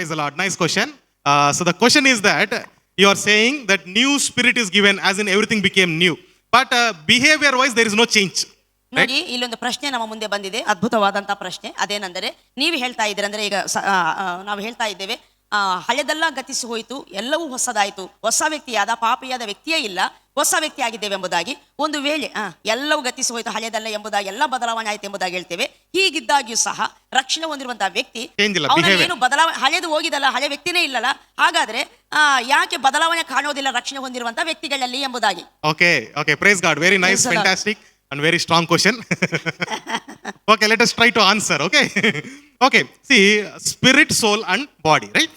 Praise the Lord. Nice question. So the question is that you are saying that new spirit is given, as in everything became new. But behavior-wise, there is no change. Right? ನೋಡಿ, ಇಲ್ಲೊಂದು ಪ್ರಶ್ನೆ ನಮ್ಮ ಮುಂದೆ ಬಂದಿದೆ, ಅದ್ಭುತವಾದಂತ ಪ್ರಶ್ನೆ. ಅದೇನೆಂದರೆ, ನೀವು ಹೇಳ್ತಾ ಇದ್ದೀರಿ ಅಂದ್ರೆ ಈಗ ನಾವು ಹೇಳ್ತಾ ಇದ್ದೇವೆ, ಹಳೆದೆಲ್ಲ ಗತಿಸಿ ಹೋಯಿತು, ಎಲ್ಲವೂ ಹೊಸದಾಯಿತು, ಹೊಸ ವ್ಯಕ್ತಿಯಾದ ಪಾಪಿಯಾದ ವ್ಯಕ್ತಿಯೇ ಇಲ್ಲ, ಹೊಸ ವ್ಯಕ್ತಿ ಆಗಿದ್ದೇವೆ ಎಂಬುದಾಗಿ. ಒಂದು ವೇಳೆ ಎಲ್ಲವೂ ಗತಿಸಿ ಹೋಯಿತು, ಹಳೆದಲ್ಲ ಎಂಬುದಾಗಿ, ಎಲ್ಲ ಬದಲಾವಣೆ ಆಯ್ತು ಎಂಬುದಾಗಿ ಹೇಳ್ತೇವೆ. ಹೀಗಿದ್ದಾಗ್ಯೂ ಸಹ ರಕ್ಷಣೆ ಹೊಂದಿರುವಂತಹ ವ್ಯಕ್ತಿ ಏನು ಬದಲಾವಣೆ, ಹಳೆದು ಹೋಗಿದಲ್ಲ, ಹಳೆ ವ್ಯಕ್ತಿನೇ ಇಲ್ಲಲ್ಲ, ಹಾಗಾದ್ರೆ ಯಾಕೆ ಬದಲಾವಣೆ ಕಾಣೋದಿಲ್ಲ ರಕ್ಷಣೆ ಹೊಂದಿರುವಂತಹ ವ್ಯಕ್ತಿಗಳಲ್ಲಿ ಎಂಬುದಾಗಿ. Okay, praise God. Very nice, fantastic and very strong question. Okay, let us try to answer. Okay, see, spirit, soul and body, right?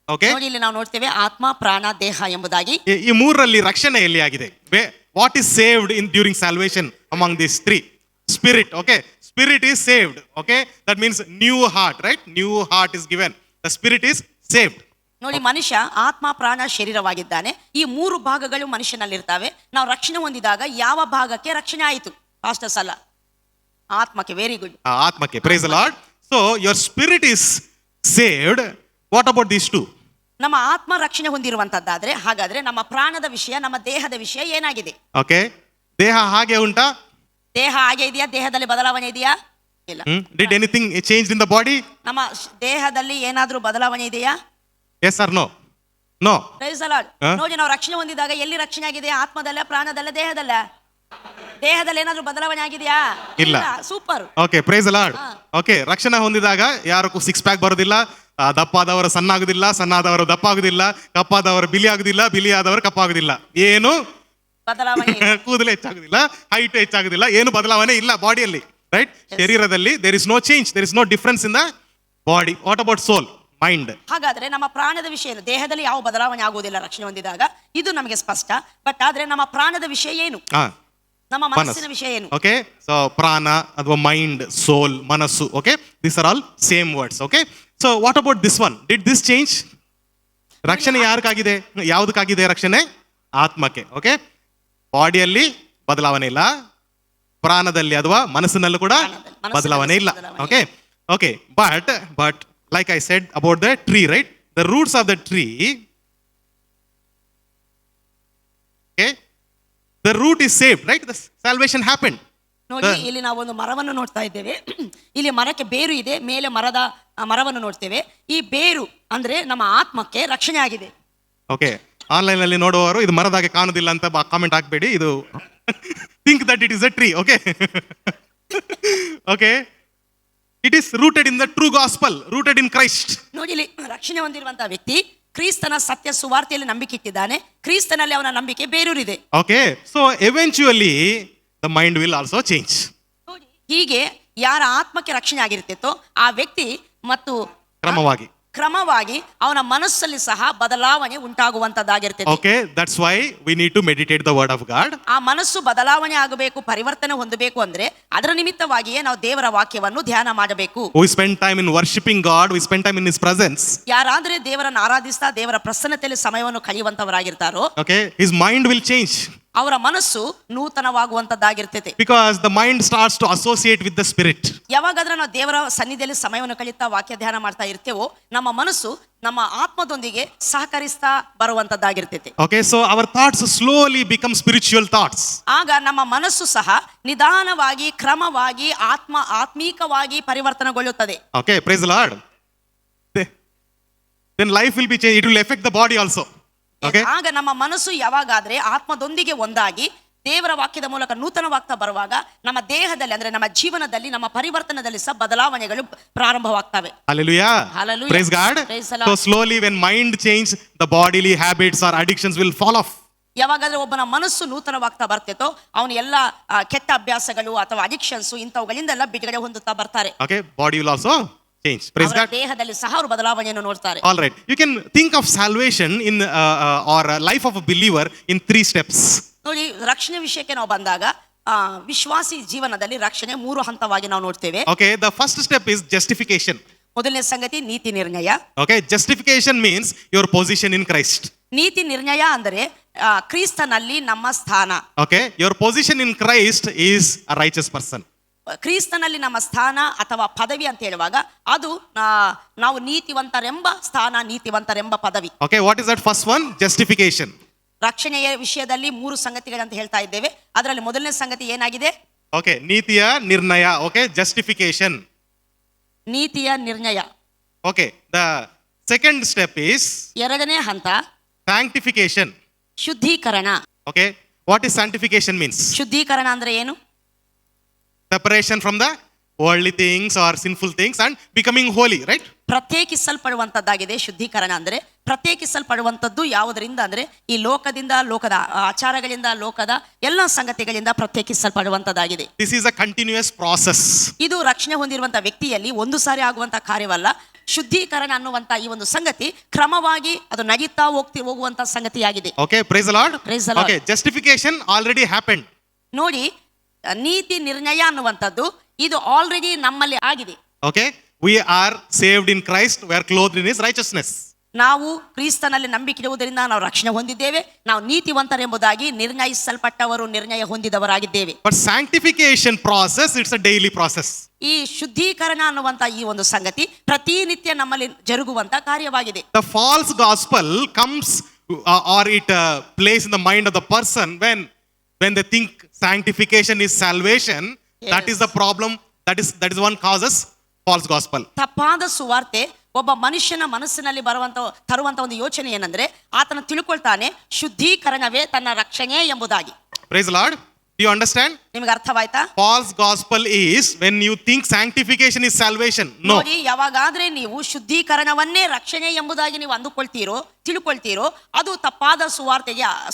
Okay, ನೋಡಿ, ಇಲ್ಲಿ ನಾವು ನೋಡ್ತೇವೆ ಆತ್ಮ, ಪ್ರಾಣ, ದೇಹ ಎಂಬುದಾಗಿ. ಈ ಮೂರರಲ್ಲಿ ರಕ್ಷಣೆ ಎಲ್ಲಿ ಆಗಿದೆ? What is saved in during salvation among these three? Spirit. Okay, spirit is saved. Okay, that means new heart, right? New heart is given. The spirit is saved. ನೋಡಿ, ಮನುಷ್ಯ ಆತ್ಮ, ಪ್ರಾಣ, ಶರೀರವಾಗಿದ್ದಾನೆ. ಈ ಮೂರು ಭಾಗಗಳು ಮನುಷ್ಯನಲ್ಲಿರ್ತವೆ. ನಾವು ರಕ್ಷಣೆ ಹೊಂದಿದಾಗ ಯಾವ ಭಾಗಕ್ಕೆ ರಕ್ಷಣೆ ಆಯಿತು? ಪಾಸ್ಟರ್ಸ್ ಅಲ್ಲ, ಆತ್ಮಕ್ಕೆ. ವೆರಿ ಗುಡ್, ಆತ್ಮಕ್ಕೆ. Praise the lord. So your spirit is saved. What about these two? ನಮ್ಮ ಆತ್ಮ ರಕ್ಷಣೆ ಹೊಂದಿರುವಂತದ್ದಾದ್ರೆ, ಹಾಗಾದ್ರೆ ನಮ್ಮ ಪ್ರಾಣದ ವಿಷಯ, ನಮ್ಮ ದೇಹದ ವಿಷಯ ಏನಾಗಿದೆ? ಓಕೆ, ದೇಹ ಹಾಗೆ ಉಂಟಾ? ದೇಹ ಹಾಗೆ ಇದೆಯಾ? ದೇಹದಲ್ಲಿ ಬದಲಾವಣೆ ಇದೆಯಾ? ಇಲ್ಲ. Did anything change in the body? ನಮ್ಮ ದೇಹದಲ್ಲಿ ಏನಾದ್ರೂ ಬದಲಾವಣೆ ಇದೆಯಾ? Yes or no? No. Praise the lord. ನೋಡಿ, ನಾವು ರಕ್ಷಣೆ ಹೊಂದಿದಾಗ ಎಲ್ಲಿ ರಕ್ಷಣೆ ಆಗಿದೆ? ಆತ್ಮದಲ್ಲ, ಪ್ರಾಣದಲ್ಲ, ದೇಹದಲ್ಲ? ದೇಹದಲ್ಲಿ ಏನಾದ್ರೂ ಬದಲಾವಣೆ ಆಗಿದೆಯಾ? ಇಲ್ಲ. Super. Okay, praise the lord. Okay, ರಕ್ಷಣೆ ಹೊಂದಿದಾಗ ಯಾರಕ್ಕೂ ಸಿಕ್ಸ್ ಪ್ಯಾಕ್ ಬರೋದಿಲ್ಲ, ದಪ್ಪಾದವರು ಸಣ್ಣ ಆಗುದಿಲ್ಲ, ಸಣ್ಣಾದವರು ದಪ್ಪ ಆಗುದಿಲ್ಲ, ಕಪ್ಪಾದವರು ಬಿಳಿ ಆಗುದಿಲ್ಲ, ಬಿಳಿ ಆದವರು ಕಪ್ಪಾಗುದಿಲ್ಲ. ಏನು ಬದಲಾವಣೆ? ಕೂದಲು ಹೆಚ್ಚಾಗುದಿಲ್ಲ, ಹೈಟ್ ಹೆಚ್ಚಾಗುದಿಲ್ಲ, ಏನು ಬದಲಾವಣೆ ಇಲ್ಲ ಬಾಡಿಯಲ್ಲಿ, ರೈಟ್? ಶರೀರದಲ್ಲಿ there is no change, there is no difference in the body. What about soul, mind? ಹಾಗಾದ್ರೆ ನಮ್ಮ ಪ್ರಾಣದ ವಿಷಯ ಏನು? ದೇಹದಲ್ಲಿ ಯಾವ ಬದಲಾವಣೆ ಆಗುವುದಿಲ್ಲ ರಕ್ಷಣೆ ಹೊಂದಿದಾಗ, ಇದು ನಮಗೆ ಸ್ಪಷ್ಟ. ಬಟ್ ಆದ್ರೆ ನಮ್ಮ ಪ್ರಾಣದ ವಿಷಯ ಏನು? ನಮ್ಮ ಮನಸ್ಸಿನ ವಿಷಯ ಏನು? ಓಕೆ, ಸೊ ಪ್ರಾಣ ಅಥವಾ ಮೈಂಡ್, ಸೋಲ್, ಮನಸ್ಸು. Okay, this are all same words. Okay, so what about this one? Did this change? ರಕ್ಷಣೆ ಯಾರಿಗಾಗಿದೆ? ಯಾವುದಕ್ಕಾಗಿದೆ ರಕ್ಷಣೆ? ಆತ್ಮಕ್ಕೆ. ಓಕೆ, ಬಾಡಿಯಲ್ಲಿ ಬದಲಾವಣೆ ಇಲ್ಲ, ಪ್ರಾಣದಲ್ಲಿ ಅಥವಾ ಮನಸ್ಸಿನಲ್ಲೂ ಕೂಡ ಬದಲಾವಣೆ ಇಲ್ಲ. Okay, okay, but like I said about the tree, right? The roots of the tree, okay, the root is saved, right? The salvation happened. ನೋಡಿ, ಇಲ್ಲಿ ನಾವು ಒಂದು ಮರವನ್ನು ನೋಡ್ತಾ ಇದ್ದೇವೆ. ಇಲ್ಲಿ ಮರಕ್ಕೆ ಬೇರು ಇದೆ, ಮೇಲೆ ಮರವನ್ನು ನೋಡ್ತೇವೆ. ಈ ಬೇರು ಅಂದ್ರೆ ನಮ್ಮ ಆತ್ಮಕ್ಕೆ ರಕ್ಷಣೆ ಆಗಿದೆ. ಓಕೆ, ಆನ್ಲೈನ್ ಅಲ್ಲಿ ನೋಡುವವರು ಇದು ಮರದಾಗೆ ಕಾಣುದಿಲ್ಲ ಅಂತ ಕಾಮೆಂಟ್ ಹಾಕಬೇಡಿ. ಇದು think that it is a tree. Okay. Okay, it is rooted in the true gospel, rooted in Christ. ನೋಡಿ, ಇಲ್ಲಿ ರಕ್ಷಣೆ ಹೊಂದಿರುವಂತಹ ವ್ಯಕ್ತಿ ಕ್ರಿಸ್ತನ ಸತ್ಯ ಸುವಾರ್ತೆಯಲ್ಲಿ ನಂಬಿಕೆ ಇಟ್ಟಿದ್ದಾನೆ. ಕ್ರಿಸ್ತನಲ್ಲಿ ಅವನ ನಂಬಿಕೆ ಬೇರೂರಿದೆ. Okay, so eventually the mind will also change. ಹೀಗೆ ಯಾರ ಆತ್ಮಕ್ಕೆ ರಕ್ಷಣೆ ಆಗಿರುತ್ತೋ ಆ ವ್ಯಕ್ತಿ ಮತ್ತು ಕ್ರಮವಾಗಿ ಅವನ ಮನಸ್ಸಲ್ಲಿ ಸಹ ಬದಲಾವಣೆ ಉಂಟಾಗುವಂತದ್ದಾಗಿರ್ತದೆ. Okay, that's why we need to meditate the word of God. ಆ ಮನಸ್ಸು ಬದಲಾವಣೆ ಆಗಬೇಕು, ಪರಿವರ್ತನೆ ಹೊಂದಬೇಕು ಅಂದ್ರೆ ಅದರ ನಿಮಿತ್ತವಾಗಿಯೇ ನಾವು ದೇವರ ವಾಕ್ಯವನ್ನು ಧ್ಯಾನ ಮಾಡಬೇಕು. We spend time in worshiping God, we spend time in His presence. ಯಾರಾದ್ರೆ ದೇವರನ್ನು ಆರಾಧಿಸ್ತಾ ದೇವರ ಪ್ರಸನ್ನತೆಯಲ್ಲಿ ಸಮಯವನ್ನು ಕಳೆಯುವಂತವರಾಗಿರ್ತಾರೋ, okay, his mind will change. ಅವರ ಮನಸ್ಸು ನೂತನವಾಗುವಂತದ್ದಾಗಿರ್ತದೆ. Because the mind starts to associate with the spirit. ಯಾವಾಗಾದ್ರೆ ನಾವು ದೇವರ ಸನ್ನಿಧಿಯಲ್ಲಿ ಸಮಯವನ್ನು ಕಳೀತಾ ವಾಕ್ಯ ಧ್ಯಾನ ಮಾಡ್ತಾ ಇರ್ತೇವೋ, ನಮ್ಮ ಮನಸ್ಸು ನಮ್ಮ ಆತ್ಮದೊಂದಿಗೆ ಸಹಕರಿಸ್ತಾ ಬರುವಂತದ್ದಾಗಿರ್ತದೆ. Okay, so our thoughts slowly become spiritual thoughts. ಆಗ ನಮ್ಮ ಮನಸ್ಸು ಸಹ ನಿಧಾನವಾಗಿ, ಕ್ರಮವಾಗಿ, ಆತ್ಮೀಕವಾಗಿ ಪರಿವರ್ತನೆಗೊಳ್ಳುತ್ತದೆ. Okay, praise the Lord. Then life will be changed, it will affect the body also. Okay, ಆಗ ನಮ್ಮ ಮನಸ್ಸು ಯಾವಾಗಾದ್ರೆ ಆತ್ಮದೊಂದಿಗೆ ಒಂದಾಗಿ ದೇವರ ವಾಕ್ಯದ ಮೂಲಕ ನೂತನವಾಗ್ತಾ ಬರುವಾಗ ನಮ್ಮ ದೇಹದಲ್ಲಿ ಅಂದ್ರೆ ನಮ್ಮ ಜೀವನದಲ್ಲಿ, ನಮ್ಮ ಪರಿವರ್ತನದಲ್ಲಿ ಸಹ ಬದಲಾವಣೆಗಳು ಪ್ರಾರಂಭವಾಗ್ತವೆ. Hallelujah. Hallelujah. Praise God. Praise the Lord. So slowly when mind change, the bodily habits or addictions will fall off. ಯಾವಾಗಾದ್ರೆ ಒಬ್ಬನ ಮನಸ್ಸು ನೂತನವಾಗ್ತಾ ಬರ್ತೈತೋ ಅವನು ಎಲ್ಲ ಕೆಟ್ಟ ಅಭ್ಯಾಸಗಳು ಅಥವಾ ಅಡಿಕ್ಷನ್ಸ್ ಇಂಥವುಗಳಿಂದೆಲ್ಲ ಬಿಡುಗಡೆ ಹೊಂದುತ್ತಾ ಬರ್ತಾರೆ. Okay, body will also change. Praise God. ದೇಹದಲ್ಲಿ ಸಹ ಅವರು ಬದಲಾವಣೆಯನ್ನು ನೋಡ್ತಾರೆ. All right, you can think of salvation in or life of a believer in 3 steps. ನೋಡಿ, ರಕ್ಷಣೆ ವಿಷಯಕ್ಕೆ ನಾವು ಬಂದಾಗ ವಿಶ್ವಾಸಿ ಜೀವನದಲ್ಲಿ ರಕ್ಷಣೆ 3 ಹಂತವಾಗಿ ನಾವು ನೋಡ್ತೇವೆ. Okay, the first step is justification. ಮೊದಲನೇ ಸಂಗತಿ ನೀತಿ ನಿರ್ಣಯ. Okay, justification means your position in Christ. ನೀತಿ ನಿರ್ಣಯ ಅಂದರೆ ಕ್ರಿಸ್ತನಲ್ಲಿ ನಮ್ಮ ಸ್ಥಾನ. Okay, your position in Christ is a righteous person. ಕ್ರಿಸ್ತನಲ್ಲಿ ನಮ್ಮ ಸ್ಥಾನ ಅಥವಾ ಪದವಿ ಅಂತ ಹೇಳುವಾಗ ಅದು ನಾವು ನೀತಿವಂತರೆಂಬ ಸ್ಥಾನ, ನೀತಿವಂತರೆಂಬ ಪದವಿ. Okay, what is that first one? Justification. ರಕ್ಷಣೆಯ ವಿಷಯದಲ್ಲಿ 3 ಸಂಗತಿಗಳಂತ ಹೇಳ್ತಾ ಇದ್ದೇವೆ. ಅದರಲ್ಲಿ ಮೊದಲನೇ ಸಂಗತಿ ಏನಾಗಿದೆ? Okay, ನೀತಿಯ ನಿರ್ಣಯ. Okay, justification. ನೀತಿಯ ನಿರ್ಣಯ. Okay, the second step is ಎರಡನೇ ಹಂತ sanctification. ಶುದ್ಧೀಕರಣ. Okay, what is sanctification means? ಶುದ್ಧೀಕರಣ ಅಂದ್ರೆ ಏನು? Separation from the worldly things or sinful things and becoming holy, right? ಪ್ರತ್ಯೇಕಿಸಲ್ಪಡುವಂತದ್ದಾಗಿದೆ ಶುದ್ಧೀಕರಣ ಅಂದ್ರೆ. ಪ್ರತ್ಯೇಕಿಸಲ್ಪಡುವಂತದ್ದು ಯಾವುದರಿಂದ ಅಂದ್ರೆ ಈ ಲೋಕದಿಂದ, ಲೋಕದ ಆಚಾರಗಳಿಂದ, ಲೋಕದ ಎಲ್ಲ ಸಂಗತಿಗಳಿಂದ ಪ್ರತ್ಯೇಕಿಸಲ್ಪಡುವಂತದ್ದಾಗಿದೆ. This is a continuous process. ಇದು ರಕ್ಷಣೆ ಹೊಂದಿರುವಂತ ವ್ಯಕ್ತಿಯಲ್ಲಿ ಒಂದು ಸಾರಿ ಆಗುವಂತ ಕಾರ್ಯವಲ್ಲ. ಶುದ್ಧೀಕರಣ ಅನ್ನುವಂತ ಈ ಒಂದು ಸಂಗತಿ ಕ್ರಮವಾಗಿ ಅದು ನಡೀತಾ ಹೋಗುವಂತ ಸಂಗತಿಯಾಗಿದೆ. Okay, praise the Lord. Praise the Lord. Okay, justification already happened. ನೋಡಿ, ನೀತಿ ನಿರ್ಣಯ ಅನ್ನುವಂಥದ್ದು ಇದು ಆಲ್ರೆಡಿ ನಮ್ಮಲ್ಲಿ ಆಗಿದೆ. Okay, we are saved in Christ, we are clothed in his righteousness. ನಾವು ಕ್ರಿಸ್ತನಲ್ಲಿ ನಂಬಿಕೆ ಇಡುವುದರಿಂದ ನಾವು ರಕ್ಷಣೆ ಹೊಂದಿದ್ದೇವೆ. ನಾವು ನೀತಿವಂತರೆಂಬುದಾಗಿ ನಿರ್ಣಯಿಸಲ್ಪಟ್ಟವರು, ನಿರ್ಣಯ ಹೊಂದಿದವರಾಗಿದ್ದೇವೆ. But sanctification process, it's a daily process. ಈ ಶುದ್ಧೀಕರಣ ಅನ್ನುವಂತ ಈ ಒಂದು ಸಂಗತಿ ಪ್ರತಿನಿತ್ಯ ನಮ್ಮಲ್ಲಿ ಜರುಗುವಂತ ಕಾರ್ಯವಾಗಿದೆ. The false gospel comes or it plays in the mind of the person when they think sanctification is salvation. Yes. That is the problem. That is one causes false gospel. ತಪ್ಪಾದ ಸುವಾರ್ತೆ ಒಬ್ಬ ಮನುಷ್ಯನ ಮನಸ್ಸಿನಲ್ಲಿ ತರುವಂತ ಒಂದು ಯೋಚನೆ ಏನಂದ್ರೆ, ಆತನ ತಿಳ್ಕೊಳ್ತಾನೆ ಶುದ್ಧೀಕರಣವೇ ತನ್ನ ರಕ್ಷಣೆ ಎಂಬುದಾಗಿ. Praise the Lord. Do you understand? ನಿಮಗೆ ಅರ್ಥವಾಯ್ತಾ? False gospel is when you think sanctification is salvation. No. ನೋಡಿ, ಯಾವಾಗಾದ್ರೆ ನೀವು ಶುದ್ಧೀಕರಣವನ್ನೇ ರಕ್ಷಣೆ ಎಂಬುದಾಗಿ ನೀವು ತಿಳ್ಕೊಳ್ತೀರೋ ಅದು ತಪ್ಪಾದ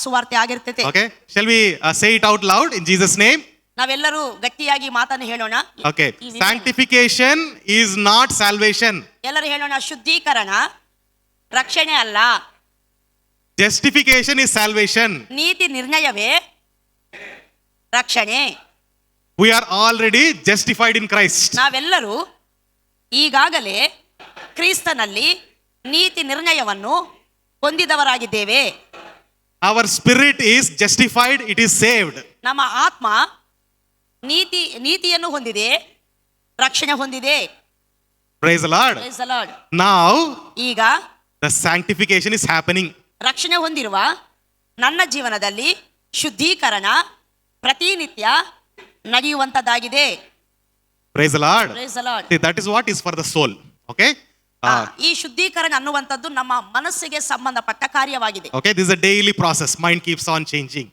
ಸುವಾರ್ತೆ ಆಗಿರ್ತೈತೆ. Okay, shall we say it out loud in Jesus name? ನಾವೆಲ್ಲರೂ ಗಟ್ಟಿಯಾಗಿ ಮಾತನ್ನು ಹೇಳೋಣ. Okay, sanctification is not salvation. ಎಲ್ಲರೂ ಹೇಳೋಣ, ಶುದ್ಧೀಕರಣ ರಕ್ಷಣೆ ಅಲ್ಲ, Justification is salvation. ನೀತಿ ನಿರ್ಣಯವೇ ರಕ್ಷಣೆ. We are already justified in Christ. ನಾವೆಲ್ಲರೂ ಈಗಾಗಲೇ ಕ್ರಿಸ್ತನಲ್ಲಿ ನೀತಿ ನಿರ್ಣಯವನ್ನು ಹೊಂದಿದವರಾಗಿದ್ದೇವೆ. Our spirit is justified, it is saved. ನಮ್ಮ ಆತ್ಮ ನೀತಿಯನ್ನು ಹೊಂದಿದೆ, ರಕ್ಷಣೆ ಹೊಂದಿದೆ. Praise the Lord. Praise the Lord. Now ಈಗ the sanctification is happening. ರಕ್ಷಣೆ ಹೊಂದಿರುವ ನನ್ನ ಜೀವನದಲ್ಲಿ ಶುದ್ಧೀಕರಣ ಪ್ರತಿನಿತ್ಯ ನಡೆಯುವಂತದ್ದಾಗಿದೆ. Praise the Lord. Praise the Lord. See, that is what is for the soul. Okay? ಈ ಶುದ್ಧೀಕರಣ ಅನ್ನುವಂಥದ್ದು ನಮ್ಮ ಮನಸ್ಸಿಗೆ ಸಂಬಂಧಪಟ್ಟ ಕಾರ್ಯವಾಗಿದೆ. Okay, this is a daily process. Mind keeps on changing.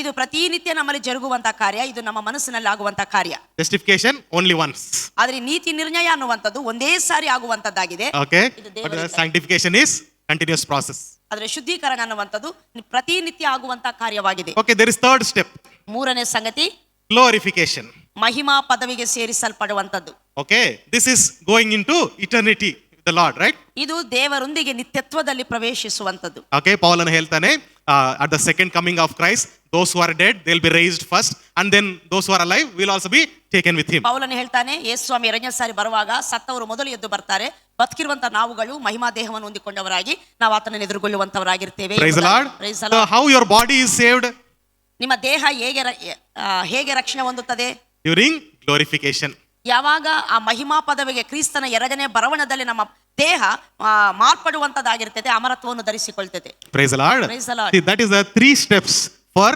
ಇದು ಪ್ರತಿನಿತ್ಯ ನಮ್ಮಲ್ಲಿ ಜರುಗುವಂತ ಕಾರ್ಯ, ಇದು ನಮ್ಮ ಮನಸ್ಸಿನಲ್ಲಿ ಆಗುವಂತ ಕಾರ್ಯ. Justification only once. ಆದ್ರೆ ನೀತಿ ನಿರ್ಣಯ ಅನ್ನುವಂಥದ್ದು ಒಂದೇ ಸಾರಿ ಆಗುವಂತದ್ದಾಗಿದೆ. Okay? ಇದು But ದೇವರ the sanctification is continuous process. ಆದ್ರೆ ಶುದ್ಧೀಕರಣ ಅನ್ನುವಂಥದ್ದು ಪ್ರತಿನಿತ್ಯ ಆಗುವಂತ ಕಾರ್ಯವಾಗಿದೆ. Okay, there is third step. ಮೂರನೇ ಸಂಗತಿ Glorification. ಮಹಿಮಾ ಪದವಿಗೆ ಸೇರಿಸಲ್ಪಡುವಂಥದ್ದು. Okay, this is going into eternity with the Lord, right? ಇದು ದೇವರೊಂದಿಗೆ ನಿತ್ಯತ್ವದಲ್ಲಿ ಪ್ರವೇಶಿಸುವಂಥದ್ದು. Okay, ಪೌಲನು ಹೇಳ್ತಾನೆ at the second coming of Christ, those who are dead they'll be raised first, and then those who are alive will also be taken with him. ಪೌಲನು ಹೇಳ್ತಾನೆ, ಯೇಸು ಸ್ವಾಮಿ ಎರಡನೇ ಸಾರಿ ಬರುವಾಗ ಸತ್ತವರು ಮೊದಲು ಎದ್ದು ಬರ್ತಾರೆ, ಬದುಕಿರುವಂತ ನಾವುಗಳು ಮಹಿಮಾ ದೇಹವನ್ನು ಹೊಂದಿಕೊಂಡವರಾಗಿ ನಾವು ಆತನನ್ನು ಎದುರುಗೊಳ್ಳುವಂತವರಾಗಿರ್ತೇವೆ. Praise the Lord. Praise the So Lord. how your body is saved? ನಿಮ್ಮ ದೇಹ ಹೇಗೆ ರಕ್ಷಣೆ ಹೊಂದುತ್ತದೆ? During glorification. ಯಾವಾಗ ಆ ಮಹಿಮಾ ಪದವಿಗೆ ಕ್ರಿಸ್ತನ ಎರಡನೇ ಬರವಣದಲ್ಲಿ ನಮ್ಮ ದೇಹ ಮಾರ್ಪಡುವಂತದ್ದಾಗಿರ್ತದೆ, ಅಮರತ್ವವನ್ನು ಧರಿಸಿಕೊಳ್ತದೆ. Praise the Lord. Praise the Lord. See, that is the 3 steps for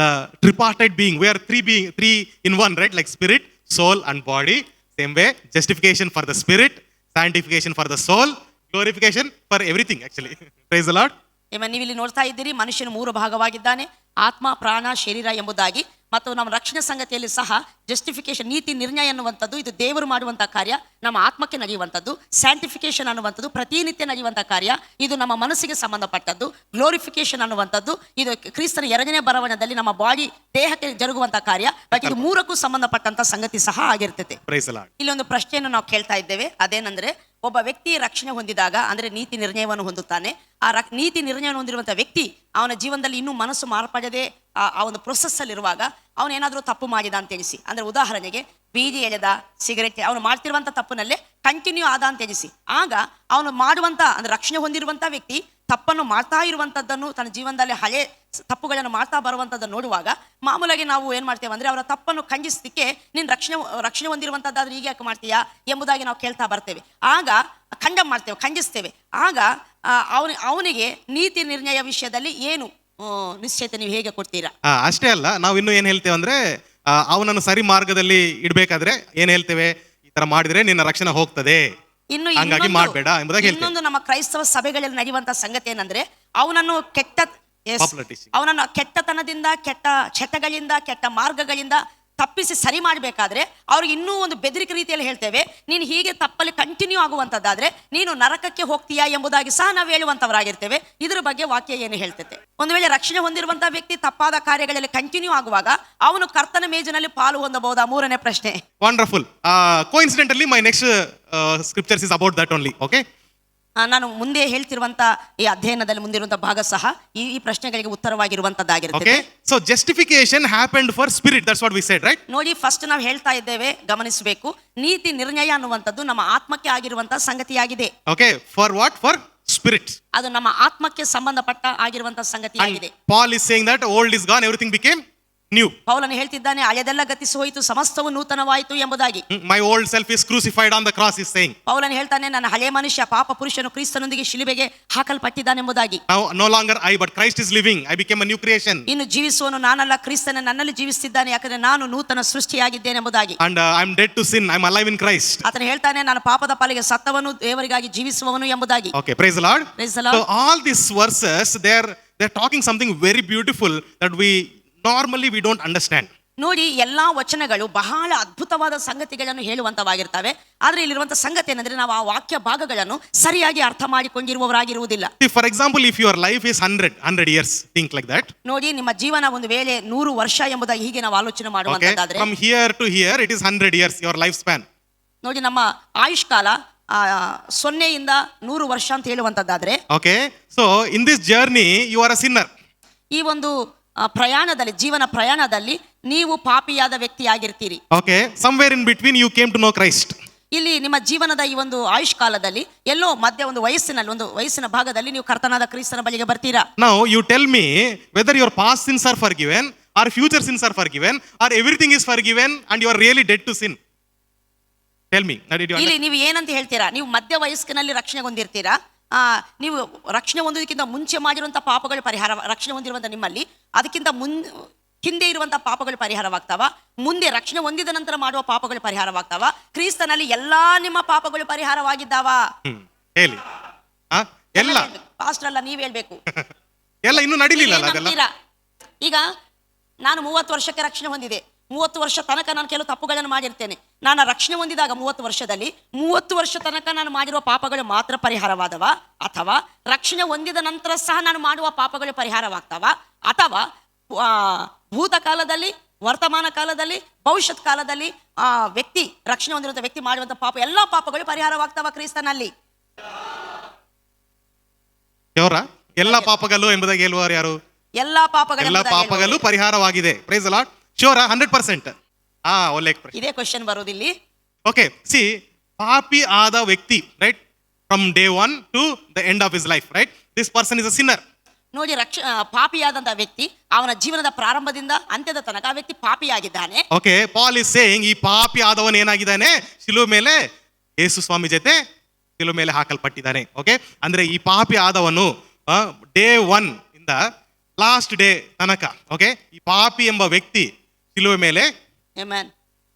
the tripartite being. We are three in one, right? Like spirit, soul and body. Same way, justification for the spirit, sanctification for the soul, glorification for everything actually. Praise the Lord. ನೀವು ಇಲ್ಲಿ ನೋಡ್ತಾ ಇದ್ದೀರಿ, ಮನುಷ್ಯನು 3 ಭಾಗವಾಗಿದ್ದಾನೆ, ಆತ್ಮ, ಪ್ರಾಣ, ಶರೀರ ಎಂಬುದಾಗಿ. ಮತ್ತು ನಮ್ಮ ರಕ್ಷಣೆ ಸಂಗತಿಯಲ್ಲಿ ಸಹ ಜಸ್ಟಿಫಿಕೇಶನ್, ನೀತಿ ನಿರ್ಣಯ ಅನ್ನುವಂಥದ್ದು ಇದು ದೇವರು ಮಾಡುವಂಥ ಕಾರ್ಯ, ನಮ್ಮ ಆತ್ಮಕ್ಕೆ ನಡೆಯುವಂಥದ್ದು. ಸ್ಯಾಂಟಿಫಿಕೇಶನ್ ಅನ್ನುವಂಥದ್ದು ಪ್ರತಿನಿತ್ಯ ನಡೆಯುವಂಥ ಕಾರ್ಯ, ಇದು ನಮ್ಮ ಮನಸ್ಸಿಗೆ ಸಂಬಂಧಪಟ್ಟದ್ದು. ಗ್ಲೋರಿಫಿಕೇಶನ್ ಅನ್ನುವಂಥದ್ದು ಇದು ಕ್ರಿಸ್ತನ ಎರಡನೇ ಬರವಣದಲ್ಲಿ ನಮ್ಮ ಬಾಡಿ, ದೇಹಕ್ಕೆ ಜರುಗುವಂಥ ಕಾರ್ಯ. ಬಟ್ ಇದು 3ಕ್ಕೂ ಸಂಬಂಧಪಟ್ಟಂತ ಸಂಗತಿ ಸಹ ಆಗಿರ್ತದೆ. Praise the Lord. ಇಲ್ಲೊಂದು ಪ್ರಶ್ನೆಯನ್ನು ನಾವು ಕೇಳ್ತಾ ಇದ್ದೇವೆ, ಅದೇನಂದ್ರೆ ಒಬ್ಬ ವ್ಯಕ್ತಿ ರಕ್ಷಣೆ ಹೊಂದಿದಾಗ ಅಂದ್ರೆ ನೀತಿ ನಿರ್ಣಯವನ್ನು ಹೊಂದುತ್ತಾನೆ. ಆ ನೀತಿ ನಿರ್ಣಯವನ್ನು ಹೊಂದಿರುವಂಥ ವ್ಯಕ್ತಿ ಅವನ ಜೀವನದಲ್ಲಿ ಇನ್ನೂ ಮನಸ್ಸು ಮಾರ್ಪಡದೆ ಆ ಒಂದು ಪ್ರೊಸೆಸ್ ಅಲ್ಲಿ ಇರುವಾಗ ಅವನೇನಾದ್ರೂ ತಪ್ಪು ಮಾಡಿದ ಅಂತ ಎಣಿಸಿ, ಅಂದ್ರೆ ಉದಾಹರಣೆಗೆ ಬೀದಿ ಎಳೆದ, ಸಿಗರೆಟ್, ಅವನು ಮಾಡ್ತಿರುವಂತ ತಪ್ಪಿನಲ್ಲೇ ಕಂಟಿನ್ಯೂ ಆದ ಅಂತ ಎನಿಸಿ, ಆಗ ಅವನು ಮಾಡುವಂತ ಅಂದ್ರೆ ರಕ್ಷಣೆ ಹೊಂದಿರುವಂತ ವ್ಯಕ್ತಿ ತಪ್ಪನ್ನು ಮಾಡ್ತಾ ಇರುವಂತದ್ದನ್ನು ತನ್ನ ಜೀವನದಲ್ಲಿ ಹಳೆ ತಪ್ಪುಗಳನ್ನು ಮಾಡ್ತಾ ಬರುವಂತದ್ದನ್ನು ನೋಡುವಾಗ ಮಾಮೂಲಾಗಿ ನಾವು ಏನ್ ಮಾಡ್ತೇವೆ ಅಂದ್ರೆ ಅವರ ತಪ್ಪನ್ನು ಖಂಡಿಸಲಿಕ್ಕೆ ನೀನ್ ರಕ್ಷಣೆ ಹೊಂದಿರುವಂತದ್ದಾದ್ರೆ ಈಗ ಯಾಕೆ ಮಾಡ್ತೀಯಾ ಎಂಬುದಾಗಿ ನಾವು ಕೇಳ್ತಾ ಬರ್ತೇವೆ. ಆಗ ಖಂಡಿಸ್ತೇವೆ. ಆಗ ಅವನಿಗೆ ನೀತಿ ನಿರ್ಣಯ ವಿಷಯದಲ್ಲಿ ಏನು ನಿಶ್ಚಯತೆ ನೀವು ಹೇಗೆ ಕೊಡ್ತೀರಾ? ಅಷ್ಟೇ ಅಲ್ಲ, ನಾವು ಇನ್ನು ಏನ್ ಹೇಳ್ತೇವೆ ಅಂದ್ರೆ ಅವನನ್ನು ಸರಿ ಮಾರ್ಗದಲ್ಲಿ ಇಡ್ಬೇಕಾದ್ರೆ ಏನ್ ಹೇಳ್ತೇವೆ, ಈ ತರ ಮಾಡಿದ್ರೆ ನಿನ್ನ ರಕ್ಷಣೆ ಹೋಗ್ತದೆ, ಹಂಗಾಗಿ ಮಾಡಬೇಡ ಎಂಬುದಾಗಿ ಹೇಳ್ತೇವೆ. ಇನ್ನೊಂದು ನಮ್ಮ ಕ್ರೈಸ್ತವ ಸಭೆಗಳಲ್ಲಿ ನಡೆಯುವಂತ ಸಂಗತಿ ಏನಂದ್ರೆ ಅವನನ್ನು ಕೆಟ್ಟತನದಿಂದ, ಕೆಟ್ಟ ಚಟಗಳಿಂದ, ಕೆಟ್ಟ ಮಾರ್ಗಗಳಿಂದ ತಪ್ಪಿಸಿ ಸರಿ ಮಾಡಬೇಕಾದ್ರೆ ಅವ್ರಿಗೆ ಇನ್ನೂ ಒಂದು ಬೆದರಿಕೆ ರೀತಿಯಲ್ಲಿ ಹೇಳ್ತೇವೆ, ನೀನು ಹೀಗೆ ತಪ್ಪಲ್ಲಿ ಕಂಟಿನ್ಯೂ ಆಗುವಂತದ್ದಾದ್ರೆ ನೀನು ನರಕಕ್ಕೆ ಹೋಗ್ತೀಯಾ ಎಂಬುದಾಗಿ ಸಹ ನಾವು ಹೇಳುವಂತವರಾಗಿರ್ತೇವೆ. ಇದ್ರ ಬಗ್ಗೆ ವಾಕ್ಯ ಏನು ಹೇಳ್ತೈತೆ? ಒಂದು ವೇಳೆ ರಕ್ಷಣೆ ಹೊಂದಿರುವಂತಹ ವ್ಯಕ್ತಿ ತಪ್ಪಾದ ಕಾರ್ಯಗಳಲ್ಲಿ ಕಂಟಿನ್ಯೂ ಆಗುವಾಗ ಅವನು ಕರ್ತನ ಮೇಜಿನಲ್ಲಿ ಪಾಲು ಹೊಂದಬಹುದಾ? ಮೂರನೇ ಪ್ರಶ್ನೆ. Wonderful. Coincidentally my next scriptures is about that only. Okay, ನಾನು ಮುಂದೆ ಹೇಳ್ತಿರುವಂತ ಈ ಅಧ್ಯಯನದಲ್ಲಿ ಮುಂದಿರುವಂತಹ ಭಾಗ ಸಹ ಈ ಪ್ರಶ್ನೆಗಳಿಗೆ ಉತ್ತರವಾಗಿರುವಂತದ್ದಾಗಿರುತ್ತೆ. So justification happened for spirit, that's what we said, right? ನೋಡಿ, ಫಸ್ಟ್ ನಾವು ಹೇಳ್ತಾ ಇದ್ದೇವೆ, ಗಮನಿಸಬೇಕು, ನೀತಿ ನಿರ್ಣಯ ಅನ್ನುವಂಥದ್ದು ನಮ್ಮ ಆತ್ಮಕ್ಕೆ ಆಗಿರುವಂತಹ ಸಂಗತಿಯಾಗಿದೆ. Okay, for what? For spirit. ಅದು ನಮ್ಮ ಆತ್ಮಕ್ಕೆ ಸಂಬಂಧಪಟ್ಟ ಆಗಿರುವಂತಹ ಸಂಗತಿಯಾಗಿದೆ. Paul is saying that old is gone, everything became new. ಪೌಲನು ಹೇಳ್ತಿದ್ದಾನೆ, ಹಳೆದೆಲ್ಲ ಗತಿಸಿ ಹೋಯಿತು, ಸಮಸ್ತವು ನೂತನವಾಯಿತು ಎಂಬುದಾಗಿ. My old self is crucified on the cross is saying. ಪೌಲನು ಹೇಳ್ತಾನೆ, ನನ್ನ ಹಳೆ ಮನುಷ್ಯ ಪಾಪ ಪುರುಷನು ಕ್ರಿಸ್ತನೊಂದಿಗೆ ಶಿಲುಬೆಗೆ ಹಾಕಲ್ಪಟ್ಟಿದ್ದಾನೆಂಬುದಾಗಿ. Now no longer I but Christ is living, I became a new creation. ಇನ್ನು ಜೀವಿಸುವನು ನಾನಲ್ಲ, ಕ್ರಿಸ್ತನ ನನ್ನಲ್ಲಿ ಜೀವಿಸುತ್ತಿದ್ದಾನೆ, ಯಾಕಂದ್ರೆ ನಾನು ನೂತನ ಸೃಷ್ಟಿಯಾಗಿದ್ದೇನೆ ಎಂಬುದಾಗಿ. And I'm dead to sin, I'm alive in Christ. ಆತನು ಹೇಳ್ತಾನೆ, ನಾನು ಪಾಪದ ಪಾಲಿಗೆ ಸತ್ತವನು, ದೇವರಿಗಾಗಿ ಜೀವಿಸುವವನು ಎಂಬುದಾಗಿ. Okay, praise the Lord. Praise the Lord. So all these verses they're talking something very beautiful that we normally don't understand. ನೋಡಿ, ಎಲ್ಲಾ ವಚನಗಳು ಬಹಳ ಅದ್ಭುತವಾದ ಸಂಗತಿಗಳನ್ನು ಹೇಳುವಂತವಾಗಿರ್ತವೆ. ಆದ್ರೆ ಇಲ್ಲಿರುವಂತ ಸಂಗತಿ ಏನಂದ್ರೆ ನಾವು ಆ ವಾಕ್ಯ ಭಾಗಗಳನ್ನು ಸರಿಯಾಗಿ ಅರ್ಥ ಮಾಡಿಕೊಂಡಿರುವವರಾಗಿರುವುದಿಲ್ಲ. For example, if your life is 100 years, think like that. ನೋಡಿ, ನಿಮ್ಮ ಜೀವನ ಒಂದು ವೇಳೆ 100 ವರ್ಷ ಎಂಬುದಾಗಿ ಹೀಗೆ ನಾವು ಆಲೋಚನೆ ಮಾಡುವಂತದ್ದಾದ್ರೆ, from here to here it is 100 years, your lifespan. ನೋಡಿ, ನಮ್ಮ ಆಯುಷ್ಕಾಲ 0 ಇಂದ 100 ವರ್ಷ ಅಂತ ಹೇಳುವಂತದ್ದಾದ್ರೆ, okay, so in this journey you are a sinner. ಈ ಒಂದು ಪ್ರಯಾಣದಲ್ಲಿ, ಜೀವನ ಪ್ರಯಾಣದಲ್ಲಿ ನೀವು ಪಾಪಿಯಾದ ವ್ಯಕ್ತಿಯಾಗಿರ್ತೀರಿ. Okay, somewhere in between you came to know Christ. ಇಲ್ಲಿ ನಿಮ್ಮ ಜೀವನದ ಈ ಒಂದು ಆಯುಷ್ಕಾಲದಲ್ಲಿ ಎಲ್ಲೋ ಮಧ್ಯ ಒಂದು ವಯಸ್ಸಿನ ಭಾಗದಲ್ಲಿ ನೀವು ಕರ್ತನಾದ ಕ್ರಿಸ್ತನ ಬಳಿಗೆ ಬರ್ತೀರಾ. Now you tell me whether your past sins are forgiven or future sins are forgiven or everything is forgiven and you are really dead to sin. Tell me. ಇಲ್ಲಿ ನೀವು ಏನಂತ ಹೇಳ್ತೀರಾ? ನೀವು ಮಧ್ಯ ವಯಸ್ಸಿನಲ್ಲಿ ರಕ್ಷಣೆ ಹೊಂದಿರ್ತೀರಾ, ನೀವು ರಕ್ಷಣೆ ಹೊಂದೋದಕ್ಕಿಂತ ಮುಂಚೆ ಮಾಡಿರುವಂತಹ ಪಾಪಗಳು ಪರಿಹಾರ, ರಕ್ಷಣೆ ಹೊಂದಿರುವಂತ ನಿಮ್ಮಲ್ಲಿ ಅದಕ್ಕಿಂತ ಹಿಂದೆ ಇರುವಂತಹ ಪಾಪಗಳು ಪರಿಹಾರವಾಗ್ತಾವ, ಮುಂದೆ ರಕ್ಷಣೆ ಹೊಂದಿದ ನಂತರ ಮಾಡುವ ಪಾಪಗಳು ಪರಿಹಾರವಾಗ್ತಾವ, ಕ್ರಿಸ್ತನಲ್ಲಿ ಎಲ್ಲಾ ನಿಮ್ಮ ಪಾಪಗಳು ಪರಿಹಾರವಾಗಿದ್ದಾವ? ಹೇಳಿ. ಎಲ್ಲ ಪಾಸ್ಟರ್ ಅಲ್ಲ, ನೀವ್ ಹೇಳ್ಬೇಕು. ಎಲ್ಲ ಇನ್ನೂ ನಡೀಲಿಲ್ಲ ಅದೆಲ್ಲ. ಈಗ ನಾನು 30 ವರ್ಷಕ್ಕೆ ರಕ್ಷಣೆ ಹೊಂದಿದೆ, 30 ವರ್ಷ ತನಕ ನಾನು ಕೆಲವು ತಪ್ಪುಗಳನ್ನು ಮಾಡಿರ್ತೇನೆ. ನಾನು ರಕ್ಷಣೆ ಹೊಂದಿದಾಗ 30 ವರ್ಷದಲ್ಲಿ 30 ವರ್ಷ ತನಕ ನಾನು ಮಾಡಿರುವ ಪಾಪಗಳು ಮಾತ್ರ ಪರಿಹಾರವಾದವ, ಅಥವಾ ರಕ್ಷಣೆ ಹೊಂದಿದ ನಂತರ ಸಹ ನಾನು ಮಾಡುವ ಪಾಪಗಳು ಪರಿಹಾರವಾಗ್ತಾವ, ಅಥವಾ ಭೂತಕಾಲದಲ್ಲಿ, ವರ್ತಮಾನ ಕಾಲದಲ್ಲಿ, ಭವಿಷ್ಯತ್ ಕಾಲದಲ್ಲಿ ವ್ಯಕ್ತಿ ರಕ್ಷಣೆ ಹೊಂದಿರುವಂತ ವ್ಯಕ್ತಿ ಮಾಡುವಂತ ಪಾಪ ಎಲ್ಲಾ ಪಾಪಗಳು ಪರಿಹಾರವಾಗ್ತಾವ ಕ್ರಿಸ್ತನಲ್ಲಿ? ಎಲ್ಲ ಪಾಪಗಳು ಎಂಬುದಾಗಿ ಹೇಳುವವರು ಯಾರು? ಎಲ್ಲಾ ಪಾಪಗಳು ಪರಿಹಾರವಾಗಿದೆ. Praise the lord. ಶ್ಯೂರ್ 100%? ಒಳ್ಳೆ ಪ್ರಶ್ನೆ. ಇದೇ ಕ್ವೆಶ್ಚನ್ ಬರೋದಿಲ್ಲಿ. ಓಕೆ, ಸಿ, ಪಾಪಿ ಆದ ವ್ಯಕ್ತಿ, right, from day 1 to the end of his life, right, this person is a sinner. ನೋಡಿ, ಪಾಪಿಯಾದಂತ ವ್ಯಕ್ತಿ ಅವನ ಜೀವನದ ಪ್ರಾರಂಭದಿಂದ ಅಂತ್ಯದ ತನಕ ಆ ವ್ಯಕ್ತಿ ಪಾಪಿಯಾಗಿದ್ದಾನೆ. ಓಕೆ, ಪಾಲ್ ಇಸ್ ಸೇಯಿಂಗ್ ಈ ಪಾಪಿ ಆದವನು ಏನಾಗಿದ್ದಾನೆ? ಶಿಲುಬೆ ಮೇಲೆ ಯೇಸು ಸ್ವಾಮಿ ಜೊತೆ ಶಿಲುಬೆ ಮೇಲೆ ಹಾಕಲ್ಪಟ್ಟಿದ್ದಾನೆ. ಓಕೆ, ಅಂದ್ರೆ ಈ ಪಾಪಿ ಆದವನು ಡೇ 1 ಇಂದ ಲಾಸ್ಟ್ ಡೇ ತನಕ, ಓಕೆ, ಈ ಪಾಪಿ ಎಂಬ ವ್ಯಕ್ತಿ ಶಿಲುಬೆ ಮೇಲೆ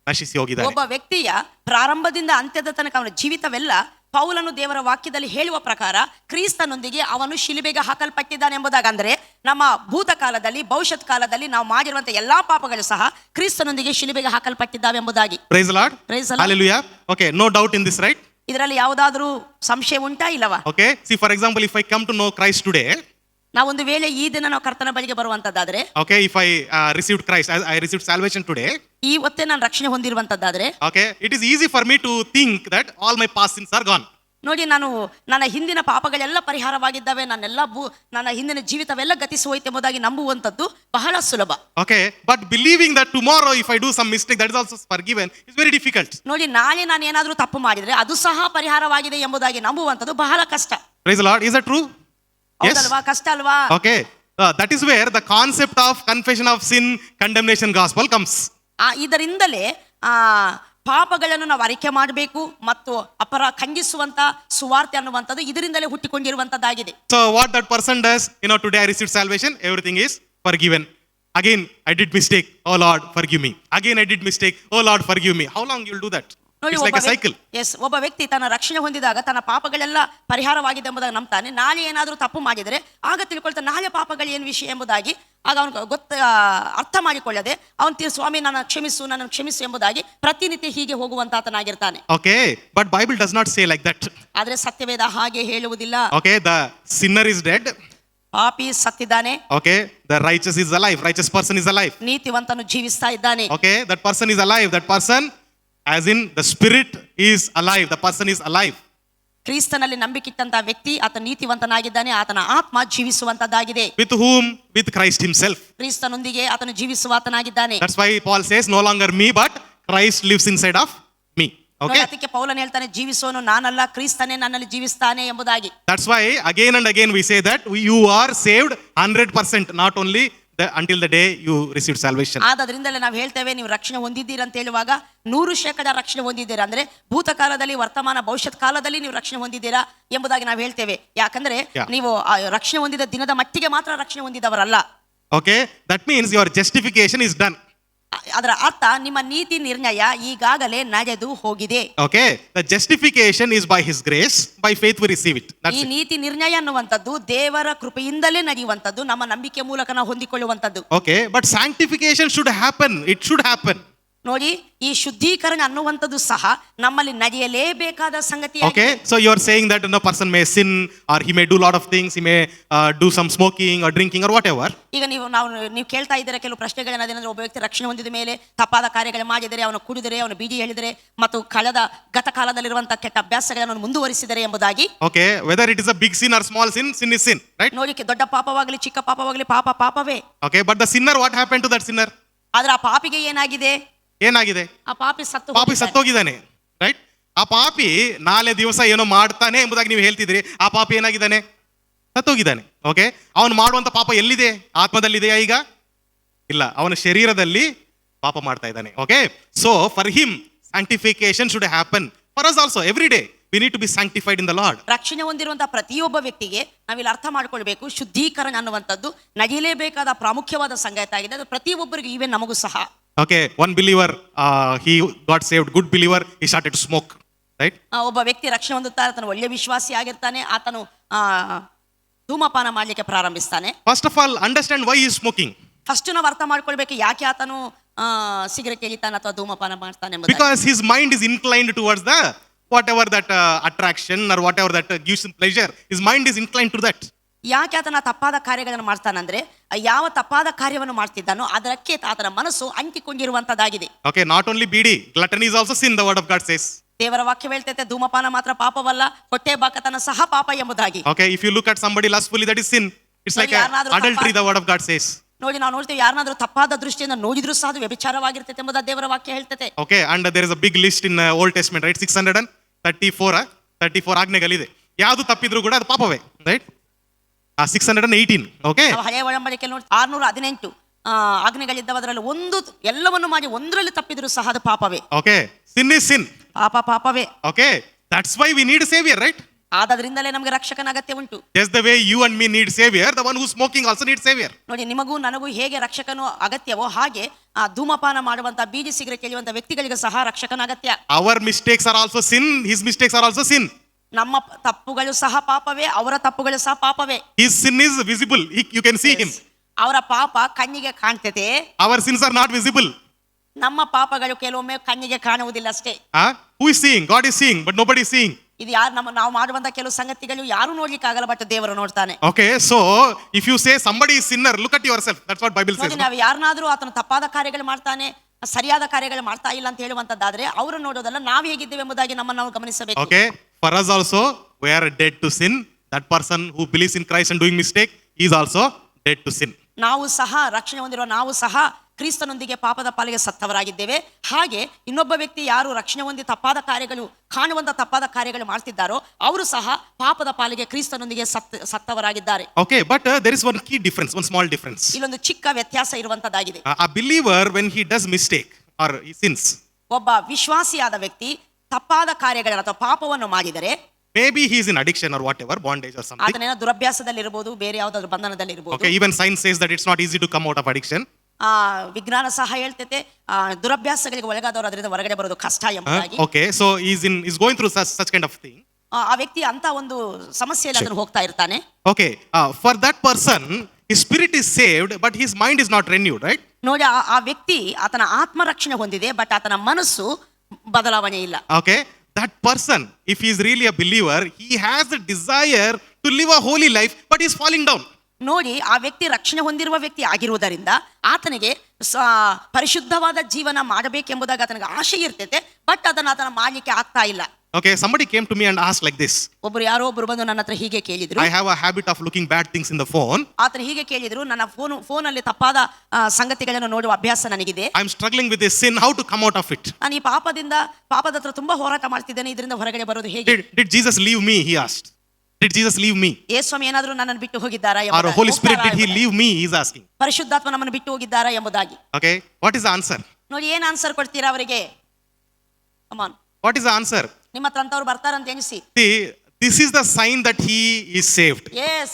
ನಶಿಸಿ ಹೋಗಿದ್ದಾನೆ. ಒಬ್ಬ ವ್ಯಕ್ತಿಯ ಪ್ರಾರಂಭದಿಂದ ಅಂತ್ಯದ ತನಕ ಅವನ ಜೀವಿತವೆಲ್ಲ ಪೌಲನು ದೇವರ ವಾಕ್ಯದಲ್ಲಿ ಹೇಳುವ ಪ್ರಕಾರ ಕ್ರಿಸ್ತನೊಂದಿಗೆ ಅವನು ಶಿಲುಬೆಗೆ ಹಾಕಲ್ಪಟ್ಟಿದ್ದಾನೆ ಎಂಬುದಾಗಿ. ಅಂದ್ರೆ ನಮ್ಮ ಭೂತಕಾಲದಲ್ಲಿ, ಭವಿಷ್ಯತ್ ಕಾಲದಲ್ಲಿ ನಾವು ಮಾಡಿರುವಂತಹ ಎಲ್ಲಾ ಪಾಪಗಳು ಸಹ ಕ್ರಿಸ್ತನೊಂದಿಗೆ ಶಿಲುಬೆಗೆ ಹಾಕಲ್ಪಟ್ಟಿದ್ದಾವೆ ಎಂಬುದಾಗಿ. Praise the Lord. Praise the Lord. ಹalleluya. Okay, no doubt in this, right? ಇದರಲ್ಲಿ ಯಾವುದಾದ್ರೂ ಸಂಶಯ ಉಂಟಾ, ಇಲ್ಲವಾ? Okay, see, for example, if I come to know Christ today, ನಾವೊಂದು ವೇಳೆ ಈ ದಿನ ನಾವು ಕರ್ತನ ಬಳಿಗೆ ಬರುವಂತದ್ದಾದ್ರೆ, okay, if I received Christ, I received salvation today, ಇವತ್ತೇ ನಾನು ರಕ್ಷಣೆ ಹೊಂದಿರುವಂತದ್ದಾದ್ರೆ, okay, it is easy for me to think that all my past sins are gone. ನೋಡಿ, ನಾನು ನನ್ನ ಹಿಂದಿನ ಪಾಪಗಳೆಲ್ಲ ಪರಿಹಾರವಾಗಿದ್ದಾವೆ, ನನ್ನ ಹಿಂದಿನ ಜೀವಿತವೆಲ್ಲ ಗತಿಸಿ ಹೋಯ್ತು ಎಂಬುದಾಗಿ ನಂಬುವಂಥದ್ದು ಬಹಳ ಸುಲಭ. Okay, but believing that tomorrow if I do some mistake that is also forgiven is very difficult. ನೋಡಿ, ನಾಳೆ ನಾನು ಏನಾದರೂ ತಪ್ಪು ಮಾಡಿದ್ರೆ ಅದು ಸಹ ಪರಿಹಾರವಾಗಿದೆ ಎಂಬುದಾಗಿ ನಂಬುವಂಥದ್ದು ಬಹಳ ಕಷ್ಟ. Praise the Lord. Is that true? Yes. ಹೌದಲ್ವಾ? ಕಷ್ಟ ಅಲ್ವಾ? Okay. That is where the concept of confession of sin, condemnation gospel comes. ಇದರಿಂದಲೇ ಪಾಪಗಳನ್ನು ನಾವು ಅರಿಕೆ ಮಾಡಬೇಕು ಮತ್ತು ಖಂಡಿಸುವಂತ ಸುವಾರ್ತೆ ಅನ್ನುವಂಥದ್ದು ಇದರಿಂದಲೇ ಹುಟ್ಟಿಕೊಂಡಿರುವಂತದ್ದಾಗಿದೆ. So what that person does, today I received salvation, everything is forgiven. Again I did mistake, oh Lord forgive me. Again I did mistake, oh Lord forgive me. How long you will do that? It's like a cycle. ಒಬ್ಬ ವ್ಯಕ್ತಿ ತನ್ನ ರಕ್ಷಣೆ ಹೊಂದಿದಾಗ ತನ್ನ ಪಾಪಗಳೆಲ್ಲ ಪರಿಹಾರವಾಗಿದೆ ಎಂಬುದಾಗಿ ನಂಬ್ತಾನೆ. ನಾಳೆ ಏನಾದರೂ ತಪ್ಪು ಮಾಡಿದರೆ ಆಗ ತಿಳ್ಕೊಳ್ತಾನೆ ನಾಳೆ ಪಾಪಗಳು ಏನು ವಿಷಯ ಎಂಬುದಾಗಿ. ಆಗ ಅವನು ಅರ್ಥ ಮಾಡಿಕೊಳ್ಳದೆ ಅವನು ಸ್ವಾಮಿ ನನ್ನನ್ನು ಕ್ಷಮಿಸು ಎಂಬುದಾಗಿ ಪ್ರತಿನಿತ್ಯ ಹೀಗೆ ಹೋಗುವಂತಾತನಾಗಿರ್ತಾನೆ. Okay, but Bible does not say like that. ಆದ್ರೆ ಸತ್ಯವೇದ ಹಾಗೆ ಹೇಳುವುದಿಲ್ಲ. Okay, the sinner is dead. ಪಾಪಿ ಸತ್ತಿದ್ದಾನೆ. Okay, the righteous is alive. Righteous person is alive. ನೀತಿವಂತನು ಜೀವಿಸ್ತಾ ಇದ್ದಾನೆ. Okay, that person is alive. That person, as in the spirit is alive. The person is alive. ಕ್ರಿಸ್ತನಲ್ಲಿ ನಂಬಿಕಿಟ್ಟಂತ ವ್ಯಕ್ತಿ ಆತ ನೀತಿವಂತನಾಗಿದ್ದಾನೆ, ಆತನ ಆತ್ಮ ಜೀವಿಸುವಂತದ್ದಾಗಿದೆ. With whom? With Christ himself. ಕ್ರಿಸ್ತನೊಂದಿಗೆ ಆತನು ಜೀವಿಸುವಾತನಾಗಿದ್ದಾನೆ. That's why Paul says no longer me but Christ lives inside of me. Okay, ಅದಕ್ಕೆ ಪೌಲನು ಹೇಳ್ತಾನೆ ಜೀವಿಸೋನು ನಾನಲ್ಲ ಕ್ರಿಸ್ತನೇ ನನ್ನಲ್ಲಿ ಜೀವಿಸ್ತಾನೆ ಎಂಬುದಾಗಿ. That's why again and again we say that you are saved 100%, not only until the day you received salvation. ಆದ್ರಿಂದಲೇ ನಾವು ಹೇಳ್ತೇವೆ ನೀವು ರಕ್ಷಣೆ ಹೊಂದಿದ್ದೀರಾ ಅಂತ ಹೇಳುವಾಗ 100% ರಕ್ಷಣೆ ಹೊಂದಿದ್ದೀರಾ ಅಂದ್ರೆ ಭೂತಕಾಲದಲ್ಲಿ ವರ್ತಮಾನ ಭವಿಷ್ಯತ್ ಕಾಲದಲ್ಲಿ ನೀವು ರಕ್ಷಣೆ ಹೊಂದಿದ್ದೀರಾ ಎಂಬುದಾಗಿ ನಾವು ಹೇಳ್ತೇವೆ. ಯಾಕಂದ್ರೆ ನೀವು ರಕ್ಷಣೆ ಹೊಂದಿದ ದಿನದ ಮಟ್ಟಿಗೆ ಮಾತ್ರ ರಕ್ಷಣೆ ಹೊಂದಿದವರಲ್ಲ. Okay, that means your justification is done. ಅದರ ಅರ್ಥ ನಿಮ್ಮ ನೀತಿ ನಿರ್ಣಯ ಈಗಾಗಲೇ ನಡೆದು ಹೋಗಿದೆ. Okay, the justification is by his grace, by faith we receive it. ಈ ನೀತಿ ನಿರ್ಣಯ ಅನ್ನುವಂಥದ್ದು ದೇವರ ಕೃಪೆಯಿಂದಲೇ ನಡೆಯುವಂಥದ್ದು, ನಮ್ಮ ನಂಬಿಕೆ ಮೂಲಕ ನಾವು ಹೊಂದಿಕೊಳ್ಳುವಂಥದ್ದು. Okay, but sanctification should happen. It should happen. ನೋಡಿ, ಈ ಶುದ್ಧೀಕರಣ ಅನ್ನುವಂಥದ್ದು ಸಹ ನಮ್ಮಲ್ಲಿ ನಡೆಯಲೇಬೇಕಾದ ಸಂಗತಿ. Okay, so you are saying that no person may sin or he may do lot of things, he may do some smoking or drinking or whatever. ಈಗ ನೀವು ಕೇಳ್ತಾ ಇದ್ದೀರಾ ಕೆಲವು ಪ್ರಶ್ನೆಗಳೇನಾದ್ರೆ ಒಬ್ಬ ವ್ಯಕ್ತಿ ರಕ್ಷಣೆ ಹೊಂದಿದ ಮೇಲೆ ತಪ್ಪಾದ ಕಾರ್ಯಗಳು ಮಾಡಿದರೆ, ಅವನು ಕುಡಿದರೆ, ಅವನು ಬೀಡಿ ಹೇಳಿದರೆ ಮತ್ತು ಗತಕಾಲದಲ್ಲಿರುವಂತಹ ಕೆಟ್ಟ ಅಭ್ಯಾಸಗಳನ್ನು ಮುಂದುವರಿಸಿದರೆ ಎಂಬುದಾಗಿ. Okay, whether it is a big sin or small sin, sin is sin, right? ನೋಡಿ, ದೊಡ್ಡ ಪಾಪವಾಗಲಿ ಚಿಕ್ಕ ಪಾಪವಾಗಲಿ ಪಾಪವೇ. Okay, but the sinner, what happened to that sinner? ಆದ್ರೆ ಆ ಪಾಪಿಗೆ ಏನಾಗಿದೆ? ಆ ಪಾಪಿ ಸತ್ತೋಗಿದ್ದಾನೆ, ರೈಟ್? ಆ ಪಾಪಿ ನಾಳೆ ದಿವಸ ಏನೋ ಮಾಡ್ತಾನೆ ಎಂಬುದಾಗಿ ನೀವು ಹೇಳ್ತಿದ್ರಿ. ಆ ಪಾಪಿ ಏನಾಗಿದ್ದಾನೆ? ಸತ್ತೋಗಿದ್ದಾನೆ. ಓಕೆ, ಅವನು ಮಾಡುವಂತ ಪಾಪ ಎಲ್ಲಿದೆ? ಆತ್ಮದಲ್ಲಿದೆಯಾ ಈಗ? ಇಲ್ಲ, ಅವನ ಶರೀರದಲ್ಲಿ ಪಾಪ ಮಾಡ್ತಾ ಇದ್ದಾನೆ. Okay, so for him sanctification should happen. For us also every day we need to be sanctified in the Lord. ರಕ್ಷಣೆ ಹೊಂದಿರುವಂತಹ ಪ್ರತಿಯೊಬ್ಬ ವ್ಯಕ್ತಿಗೆ ನಾವಿಲ್ಲಿ ಅರ್ಥ ಮಾಡ್ಕೊಳ್ಬೇಕು, ಶುದ್ಧೀಕರಣ ಅನ್ನುವಂಥದ್ದು ನಡೆಯಲೇಬೇಕಾದ ಪ್ರಾಮುಖ್ಯವಾದ ಸಂಗತಿ ಆಗಿದೆ. ಅದು ಪ್ರತಿಯೊಬ್ಬರಿಗೂ, ಇವೇ ನಮಗೂ ಸಹ. Okay, one believer he got saved, good believer, he started to smoke, right? ಒಬ್ಬ ವ್ಯಕ್ತಿ ರಕ್ಷಣೆ ಹೊಂದುತ್ತಾರೆ, ಆತನು ಒಳ್ಳೆ ವಿಶ್ವಾಸಿ ಆಗಿರ್ತಾನೆ, ಆತನು ಧೂಮಪಾನ ಮಾಡಲಿಕ್ಕೆ ಪ್ರಾರಂಭಿಸ್ತಾನೆ. First of all, understand why he is smoking. First ನಾವು ಅರ್ಥ ಮಾಡ್ಕೊಳ್ಬೇಕು ಯಾಕೆ ಆತನು ಸಿಗರೇಟ್ ಎಳಿತಾನೆ ಅಥವಾ ಧೂಮಪಾನ ಮಾಡ್ತಾನೆ ಎಂಬುದು. Because his mind is inclined towards the whatever that attraction or whatever that gives him pleasure. His mind is inclined to that. ಯಾಕೆ ಆತನ ತಪ್ಪಾದ ಕಾರ್ಯಗಳನ್ನು ಮಾಡ್ತಾನಂದ್ರೆ ಯಾವ ತಪ್ಪಾದ ಕಾರ್ಯವನ್ನು ಮಾಡ್ತಿದ್ದಾನೋ ಅದಕ್ಕೆ ಆತನ ಮನಸ್ಸು ಅಂಟಿಕೊಂಡಿರುವಂತದ್ದಾಗಿದೆ. Okay, not only BD, gluttony is also sin, the word of God says. ದೇವರ ವಾಕ್ಯ ಹೇಳ್ತೈತೆ ಧೂಮಪಾನ ಮಾತ್ರ ಪಾಪವಲ್ಲ, ಹೊಟ್ಟೆ ಬಾಕತನ ಸಹ ಪಾಪ ಎಂಬುದಾಗಿ. Okay, if you look at somebody lustfully, that is sin. It's like adultery, the word of God says. ನೋಡಿ, ನಾವು ನೋಡ್ತೇವೆ ಯಾರನ್ನಾದ್ರೂ ತಪ್ಪಾದ ದೃಷ್ಟಿಯಿಂದ ನೋಡಿದ್ರು ಸಹ ಅದು ವ್ಯಭಿಚಾರವಾಗಿರ್ತೈತೆ ಎಂಬುದ ದೇವರ ವಾಕ್ಯ ಹೇಳ್ತೈತೆ. Okay, and there is a big list in Old Testament, right? 634 ಆಜ್ಞೆಗಳಿದೆ. ಯಾವುದು ತಪ್ಪಿದ್ರು ಕೂಡ ಅದು ಪಾಪವೇ, ರೈಟ್? 618. Okay, ಹಳೆಯ ಒಡಂಬಡಿಕೆ ನೋಡಿ 618 ಆಜ್ಞೆಗಳಿದ್ದವು, ಅದರಲ್ಲಿ ಎಲ್ಲವನ್ನು ಮಾಡಿ ಒಂದರಲ್ಲಿ ತಪ್ಪಿದ್ರು ಸಹ ಅದು ಪಾಪವೇ. Okay, sin is sin. ಪಾಪವೇ. Okay, that's why we need a savior, right? ಆದ್ರಿಂದಲೇ ನಮಗೆ ರಕ್ಷಕನ ಅಗತ್ಯ ಉಂಟು. Just the way you and me need savior, the one who's smoking also needs savior. ನೋಡಿ, ನಿಮಗೂ ನನಗೂ ಹೇಗೆ ರಕ್ಷಕನು ಅಗತ್ಯವೋ ಹಾಗೆ ಧೂಮಪಾನ ಮಾಡುವಂತ ಬೀಡಿ ಸಿಗರೇಟ್ ಎಳೆಯುವಂತ ವ್ಯಕ್ತಿಗಳಿಗೆ ಸಹ ರಕ್ಷಕನ ಅಗತ್ಯ. Our mistakes are also sin, his mistakes are also sin. ನಮ್ಮ ತಪ್ಪುಗಳು ಸಹ ಪಾಪವೇ, ಅವರ ತಪ್ಪುಗಳು ಸಹ ಪಾಪವೇ. His sin is visible, you can see him. ಅವರ ಪಾಪ ಕಣ್ಣಿಗೆ ಕಾಣ್ತದೆ. Our sins are not visible. ನಮ್ಮ ಪಾಪಗಳು ಕೆಲವೊಮ್ಮೆ ಕಣ್ಣಿಗೆ ಕಾಣುವುದಿಲ್ಲ ಅಷ್ಟೇ. Who is seeing? God is seeing, but nobody is seeing. ಇದು ನಾವು ಮಾಡುವಂತ ಕೆಲವು ಸಂಗತಿಗಳು ಯಾರು ನೋಡ್ಲಿಕ್ಕೆ ಆಗಲ್ಲ, ಬಟ್ ದೇವರು ನೋಡ್ತಾನೆ. Okay, so if you say somebody is sinner, look at yourself. That's what Bible says. ನಾವು ಯಾರನ್ನಾದ್ರೂ ಆತನು ತಪ್ಪಾದ ಕಾರ್ಯಗಳು ಮಾಡ್ತಾನೆ, ಸರಿಯಾದ ಕಾರ್ಯಗಳು ಮಾಡ್ತಾ ಇಲ್ಲ ಅಂತ ಹೇಳುವಂತದ್ದಾದ್ರೆ ಅವರು ನೋಡೋದಲ್ಲ, ನಾವು ಹೇಗಿದ್ದೇವೆ ಎಂಬುದಾಗಿ ನಮ್ಮನ್ನು ನಾವು ಗಮನಿಸಬೇಕು. Okay, For us also, we are dead to sin. That person who believes in Christ and doing mistake is also dead to sin. ನಾವು ಸಹ ರಕ್ಷಣೆ ಹೊಂದಿರುವ ನಾವು ಸಹ ಕ್ರಿಸ್ತನೊಂದಿಗೆ ಪಾಪದ ಪಾಲಿಗೆ ಸತ್ತವರಾಗಿದ್ದೇವೆ. ಹಾಗೆ ಇನ್ನೊಬ್ಬ ವ್ಯಕ್ತಿ ಯಾರು ರಕ್ಷಣೆ ಹೊಂದಿ ತಪ್ಪಾದ ಕಾರ್ಯಗಳು ಕಾಣುವಂತ ತಪ್ಪಾದ ಕಾರ್ಯಗಳು ಮಾಡ್ತಿದ್ದಾರೋ ಅವರು ಸಹ ಪಾಪದ ಪಾಲಿಗೆ ಕ್ರಿಸ್ತನೊಂದಿಗೆ ಸತ್ತವರಾಗಿದ್ದಾರೆ. Okay, but there is one key difference, one small difference. ಇಲ್ಲೊಂದು ಚಿಕ್ಕ ವ್ಯತ್ಯಾಸ ಇರುವಂತದ್ದಾಗಿದೆ. A believer, when he does mistake or he sins, ಒಬ್ಬ ವಿಶ್ವಾಸಿಯಾದ ವ್ಯಕ್ತಿ ತಪ್ಪಾದ ಕಾರ್ಯಗಳನ್ನು ಅಥವಾ ಪಾಪವನ್ನು ಮಾಡಿದರೆ, maybe he is in addiction or whatever, bondage or something. ಅದನ್ನೇನೋ ದುರಭ್ಯಾಸದಲ್ಲಿರಬಹುದು, ಬೇರೆ ಯಾವುದಾದ್ರೂ ಬಂಧನದಲ್ಲಿರಬಹುದು. Okay, even science says that it's not easy to come out of addiction. ವಿಜ್ಞಾನ ಸಹ ಹೇಳ್ತೈತೆ ದುರಭ್ಯಾಸಗಳಿಗೆ ಒಳಗಾದವರು ಅದರಿಂದ ಹೊರಗಡೆ ಬರೋದು ಕಷ್ಟ ಎಂಬುದಾಗಿ. Okay, so he's going through such kind of thing. ಆ ವ್ಯಕ್ತಿ ಅಂತ ಒಂದು ಸಮಸ್ಯೆಯಲ್ಲಿ ಅದನ್ನು ಹೋಗ್ತಾ ಇರ್ತಾನೆ. Okay, for that person, his spirit is saved, but his mind is not renewed, right? ನೋಡಿ, ಆ ವ್ಯಕ್ತಿ ಆತನ ಆತ್ಮರಕ್ಷಣೆ ಹೊಂದಿದೆ, ಬಟ್ ಆತನ ಮನಸ್ಸು ಬದಲಾವಣೆ ಇಲ್ಲ. Okay, that person, if he is really a believer, he has the desire to live a holy life, but he is falling down. ನೋಡಿ, ಆ ವ್ಯಕ್ತಿ ರಕ್ಷಣೆ ಹೊಂದಿರುವ ವ್ಯಕ್ತಿ ಆಗಿರುವುದರಿಂದ ಆತನಿಗೆ ಪರಿಶುದ್ಧವಾದ ಜೀವನ ಮಾಡಬೇಕೆಂಬುದಾಗಿ ಆತನಿಗೆ ಆಶೆ ಇರ್ತೈತೆ, ಬಟ್ ಅದನ್ನು ಆತನ ಮಾಡಲಿಕ್ಕೆ ಆಗ್ತಾ ಇಲ್ಲ. Okay, somebody came to me and asked like this. ಯಾರೋ ಒಬ್ಬರು ಬಂದು ನನ್ನ ಹತ್ರ ಹೀಗೆ ಕೇಳಿದ್ರು. I have a habit of looking bad things in the phone. ಆತನ ಹೀಗೆ ಕೇಳಿದ್ರು, ನನ್ನ ಫೋನಲ್ಲಿ ತಪ್ಪಾದ ಸಂಗತಿಗಳನ್ನು ನೋಡುವ ಅಭ್ಯಾಸ ನನಗಿದೆ. I am struggling with this sin, how to come out of it? ನಾನು ಈ ಪಾಪದ ಹತ್ರ ತುಂಬಾ ಹೋರಾಟ ಮಾಡ್ತಿದ್ದೇನೆ, ಇದರಿಂದ ಹೊರಗಡೆ ಬರೋದು ಹೇಗೆ? Did Jesus leave me? He asked. Did Jesus leave me? ಯೇಸು ಏನಾದರೂ ನನ್ನನ್ನು ಬಿಟ್ಟು ಹೋಗಿದ್ದಾರಾ? Or Holy Spirit, did he leave me? He is asking. ಪರಿಶುದ್ಧಾತ್ಮ ನಮ್ಮನ್ನು ಬಿಟ್ಟು ಹೋಗಿದ್ದಾರಾ ಎಂಬುದಾಗಿ. Okay, what is the answer? ನೋಡಿ, ಏನ್ ಆನ್ಸರ್ ಕೊಡ್ತೀರಾ ಅವರಿಗೆ? Come on. What is the answer? ನಿಮ್ಮ ಹತ್ರ ಅಂತವ್ರು ಬರ್ತಾರಂತ ಎಣಿಸಿ. See, this is the sign that he is saved. Yes.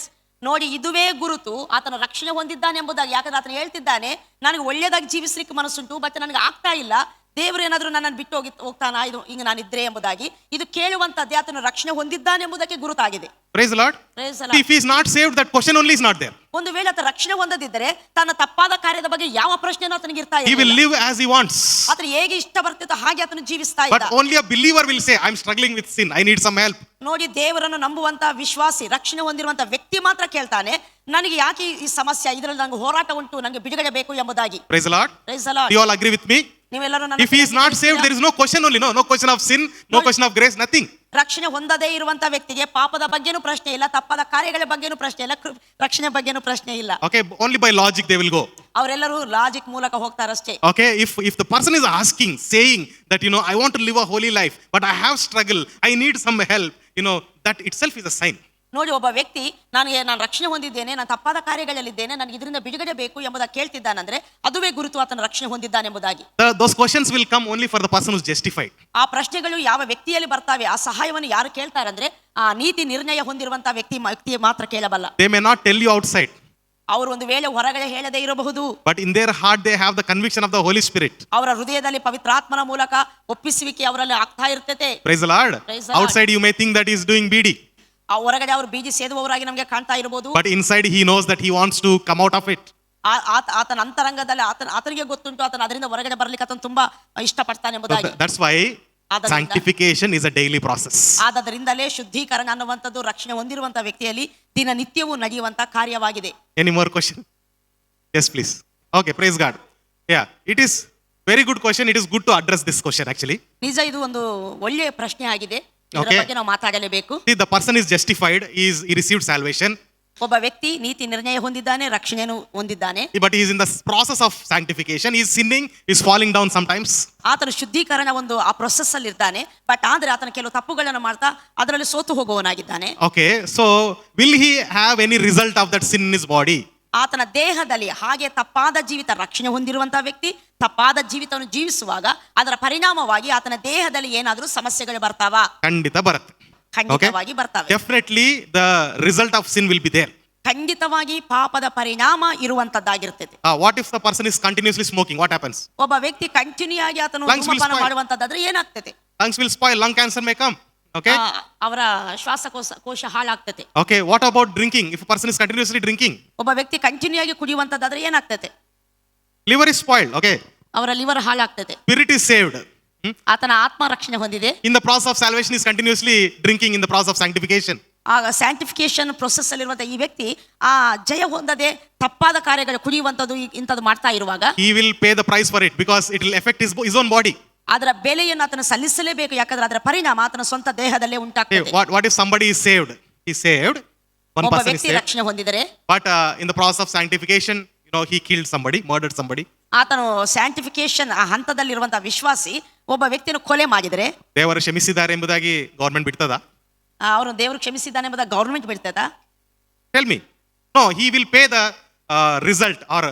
ನೋಡಿ, ಇದುವೇ ಗುರುತು ಆತನ ರಕ್ಷಣೆ ಹೊಂದಿದ್ದಾನೆ ಎಂಬುದಾಗಿ. ಯಾಕಂದ್ರೆ ಆತನ ಹೇಳ್ತಿದ್ದಾನೆ, ನನಗೆ ಒಳ್ಳೆಯದಾಗಿ ಜೀವಿಸ್ಲಿಕ್ಕೆ ಮನಸ್ಸುಂಟು, ಬಟ್ ನನಗೆ ಆಗ್ತಾ ಇಲ್ಲ. ದೇವರು ಏನಾದರೂ ನನ್ನನ್ನು ಬಿಟ್ಟು ಹೋಗ್ತಾನಾ ಇದು ಹಿಂಗೆ ನಾನಿದ್ರೆ ಎಂಬುದಾಗಿ. ಇದು ಕೇಳುವಂತದ್ದೇ ಆತನ ರಕ್ಷಣೆ ಹೊಂದಿದ್ದಾನೆ ಎಂಬುದಕ್ಕೆ ಗುರುತಾಗಿದೆ. Praise the Lord. Praise the Lord. If he is not saved, that question only is not there. ಒಂದು ವೇಳೆ ಆತ ರಕ್ಷಣೆ ಹೊಂದದಿದ್ದರೆ ತನ್ನ ತಪ್ಪಾದ ಕಾರ್ಯದ ಬಗ್ಗೆ ಯಾವ ಪ್ರಶ್ನೆನೂ ಆತನಿಗೆ ಇರ್ತಾ He will ಇಲ್ಲ. live as he wants. ಆತನ ಹೇಗೆ ಇಷ್ಟ ಬರ್ತಿತ್ತೋ ಹಾಗೆ ಆತನು ಜೀವಿಸ್ತಾ But ಇದ್ದ. only a believer will say, I am struggling with sin, I need some help. ನೋಡಿ, ದೇವರನ್ನು ನಂಬುವಂತ ವಿಶ್ವಾಸಿ, ರಕ್ಷಣೆ ಹೊಂದಿರುವಂತ ವ್ಯಕ್ತಿ ಮಾತ್ರ ಕೇಳ್ತಾನೆ, ನನಗೆ ಯಾಕೆ ಈ ಸಮಸ್ಯೆ, ಇದರಲ್ಲಿ ನಂಗೆ ಹೋರಾಟ ಉಂಟು, ನಂಗೆ ಬಿಡುಗಡೆ ಬೇಕು ಎಂಬುದಾಗಿ. Praise the Lord. Praise the Lord. Do you all agree with me? ನೀವೆಲ್ಲರೂ If he is not saved, there is no question only, no question of sin, no question of grace, nothing. ರಕ್ಷಣೆ ಹೊಂದದೇ ಇರುವಂತ ವ್ಯಕ್ತಿಗೆ ಪಾಪದ ಬಗ್ಗೆನೂ ಪ್ರಶ್ನೆ ಇಲ್ಲ, ತಪ್ಪಾದ ಕಾರ್ಯಗಳ ಬಗ್ಗೆನೂ ಪ್ರಶ್ನೆ ಇಲ್ಲ, ರಕ್ಷಣೆ ಬಗ್ಗೆನೂ ಪ್ರಶ್ನೆ ಇಲ್ಲ. Okay, only by logic they will go. ಅವರೆಲ್ಲರೂ ಲಾಜಿಕ್ ಮೂಲಕ ಹೋಗ್ತಾರಷ್ಟೇ. Okay, if the person is asking, saying that, I want to live a holy life, but I have struggle, I need some help, that itself is a sign. ನೋಡಿ, ಒಬ್ಬ ವ್ಯಕ್ತಿ ನಾನು ರಕ್ಷಣೆ ಹೊಂದಿದ್ದೇನೆ, ನಾನು ತಪ್ಪಾದ ಕಾರ್ಯಗಳಲ್ಲಿದ್ದೇನೆ, ನನಗೆ ಇದರಿಂದ ಬಿಡುಗಡೆ ಬೇಕು ಎಂಬುದಾಗಿ ಕೇಳ್ತಿದ್ದಾನಂದ್ರೆ ಅದುವೇ ಗುರುತು ಆತನ ರಕ್ಷಣೆ ಹೊಂದಿದ್ದಾನೆ ಎಂಬುದಾಗಿ. Those questions will come only for the person who is justified. ಆ ಪ್ರಶ್ನೆಗಳು ಯಾವ ವ್ಯಕ್ತಿಯಲ್ಲಿ ಬರ್ತಾವೆ, ಆ ಸಹಾಯವನ್ನು ಯಾರು ಕೇಳ್ತಾರಂದ್ರೆ ಆ ನೀತಿ ನಿರ್ಣಯ ಹೊಂದಿರುವಂತ ವ್ಯಕ್ತಿ ಮಾತ್ರ ಕೇಳಬಲ್ಲ. They may not tell you outside, ಅವರು ಒಂದು ವೇಳೆ ಹೊರಗಡೆ ಹೇಳದೇ ಇರಬಹುದು, but in their heart they have the conviction of the Holy Spirit. ಅವರ ಹೃದಯದಲ್ಲಿ ಪವಿತ್ರಾತ್ಮನ ಮೂಲಕ ಒಪ್ಪಿಸುವಿಕೆ ಅವರಲ್ಲಿ ಆಗ್ತಾ ಇರ್ತೈತೆ. Praise the Lord. Praise the Lord. Outside you may think that he is doing BD, ಆ ಹೊರಗಡೆ ಅವರು ಬೀಜಿ ಸೇದುವವರಾಗಿ ನಮಗೆ ಕಾಣ್ತಾ ಇರಬಹುದು, but inside he knows that he wants to come out of it. ಆತನ ಅಂತರಂಗದಲ್ಲಿ ಆತನಿಗೆ ಗೊತ್ತುಂಟು, ಆತನ ಅದರಿಂದ ಹೊರಗಡೆ ಬರ್ಲಿಕ್ಕೆ ಆತನ ತುಂಬಾ ಇಷ್ಟಪಡ್ತಾನೆ ಎಂಬುದಾಗಿ. That's why sanctification is a daily process. ಆದ್ದರಿಂದಲೇ ಶುದ್ಧೀಕರಣ ಅನ್ನುವಂಥದ್ದು ರಕ್ಷಣೆ ಹೊಂದಿರುವಂತ ವ್ಯಕ್ತಿಯಲ್ಲಿ ದಿನನಿತ್ಯವೂ ನಡೆಯುವಂತ ಕಾರ್ಯವಾಗಿದೆ. Any more question? Yes, please. Okay, praise God. Yeah, it is very good question. It is good to address this question actually. ನಿಜ, ಇದು ಒಂದು ಒಳ್ಳೆಯ ಪ್ರಶ್ನೆ ಆಗಿದೆ. ಇದರ Okay. ಬಗ್ಗೆ ನಾವು ಮಾತಾಡಲೇಬೇಕು. See, the person is justified, he received salvation, ಒಬ್ಬ ವ್ಯಕ್ತಿ ನೀತಿ ನಿರ್ಣಯ ಹೊಂದಿದ್ದಾನೆ, ರಕ್ಷಣೆಯನ್ನು ಹೊಂದಿದ್ದಾನೆ, but he is in the process of sanctification. He is sinning, he is falling down sometimes. ಆತನ ಶುದ್ಧೀಕರಣ ಒಂದು ಆ ಪ್ರೊಸೆಸ್ ಅಲ್ಲಿ ಇರ್ತಾನೆ, ಬಟ್ ಆದ್ರೆ ಆತನ ಕೆಲವು ತಪ್ಪುಗಳನ್ನು ಮಾಡ್ತಾ ಅದರಲ್ಲಿ ಸೋತು ಹೋಗುವವನಾಗಿದ್ದಾನೆ. Okay, so will he have any result of that sin in his body? ಆತನ ದೇಹದಲ್ಲಿ ಹಾಗೆ ತಪ್ಪಾದ ಜೀವಿತ, ರಕ್ಷಣೆ ಹೊಂದಿರುವಂತಹ ವ್ಯಕ್ತಿ ತಪ್ಪಾದ ಜೀವಿತವನ್ನು ಜೀವಿಸುವಾಗ ಅದರ ಪರಿಣಾಮವಾಗಿ ಆತನ ದೇಹದಲ್ಲಿ ಏನಾದರೂ ಸಮಸ್ಯೆಗಳು ಬರ್ತಾವ? ಖಂಡಿತ ಬರುತ್ತೆ. ಖಂಡಿತವಾಗಿ ಬರ್ತವೆ. Definitely the result of sin will be there. ಖಂಡಿತವಾಗಿ ಪಾಪದ ಪರಿಣಾಮ ಇರುವಂತದ್ದಾಗಿರ್ತದೆ. What if the person is continuously smoking? What happens? ಒಬ್ಬ ವ್ಯಕ್ತಿ ಕಂಟಿನ್ಯೂ ಆಗಿ ಆತನು Lungs will ಧೂಮಪಾನ spoil. ಮಾಡುವಂತದ್ದಾದ್ರೆ ಏನಾಗ್ತದೆ? Lungs will spoil, lung cancer may come. Okay? ಅವರ ಶ್ವಾಸಕೋಶ ಹಾಳಾಗ್ತದೆ. Okay, what about drinking? If a person is continuously drinking, ಒಬ್ಬ ವ್ಯಕ್ತಿ ಕಂಟಿನ್ಯೂ ಆಗಿ ಕುಡಿಯುವಂತದ್ದಾದ್ರೆ ಏನಾಗ್ತದೆ? liver is spoiled. Okay, ಅವರ ಲಿವರ್ ಹಾಳಾಗ್ತದೆ. spirit is saved. ಆತನ ಆತ್ಮ ರಕ್ಷಣೆ ಹೊಂದಿದೆ. In the process of salvation is continuously drinking in the process of sanctification. ಆಗ ಸ್ಯಾಂಟಿಫಿಕೇಶನ್ ಪ್ರೊಸೆಸ್ ಅಲ್ಲಿರುವಂತಹ ಈ ವ್ಯಕ್ತಿ ಆ ಜಯ ಹೊಂದದೆ ತಪ್ಪಾದ ಕಾರ್ಯಗಳು ಕುಡಿಯುವಂತದ್ದು ಇಂಥದ್ದು ಮಾಡ್ತಾ ಇರುವಾಗ he will pay the price for it because it will affect his own body. ಅದರ ಬೆಲೆಯನ್ನು ಆತನು ಸಲ್ಲಿಸಲೇಬೇಕು, ಯಾಕಂದ್ರೆ ಅದರ ಪರಿಣಾಮ ಆತನ ಸ್ವಂತ ದೇಹದಲ್ಲೇ Hey, ಉಂಟಾಗ್ತದೆ. what if somebody is saved? He's saved. One ಒಬ್ಬ person is ವ್ಯಕ್ತಿ saved. ರಕ್ಷಣೆ ಹೊಂದಿದರೆ, But in the process of sanctification, he killed somebody, murdered somebody. ಆತನು ಸ್ಯಾಂಟಿಫಿಕೇಶನ್ ಆ ಹಂತದಲ್ಲಿರುವಂತಹ ವಿಶ್ವಾಸಿ ಒಬ್ಬ ವ್ಯಕ್ತಿಯನ್ನು ಕೊಲೆ ಮಾಡಿದರೆ, ದೇವರು ಕ್ಷಮಿಸಿದ್ದಾರೆ ಎಂಬುದಾಗಿ ಗೌರ್ಮೆಂಟ್ ಬಿಡ್ತದ? ಅವನು ದೇವರು ಕ್ಷಮಿಸಿದ್ದಾನೆ ಎಂಬುದ government ಬಿಡ್ತದ? Tell me. No, he will pay the result or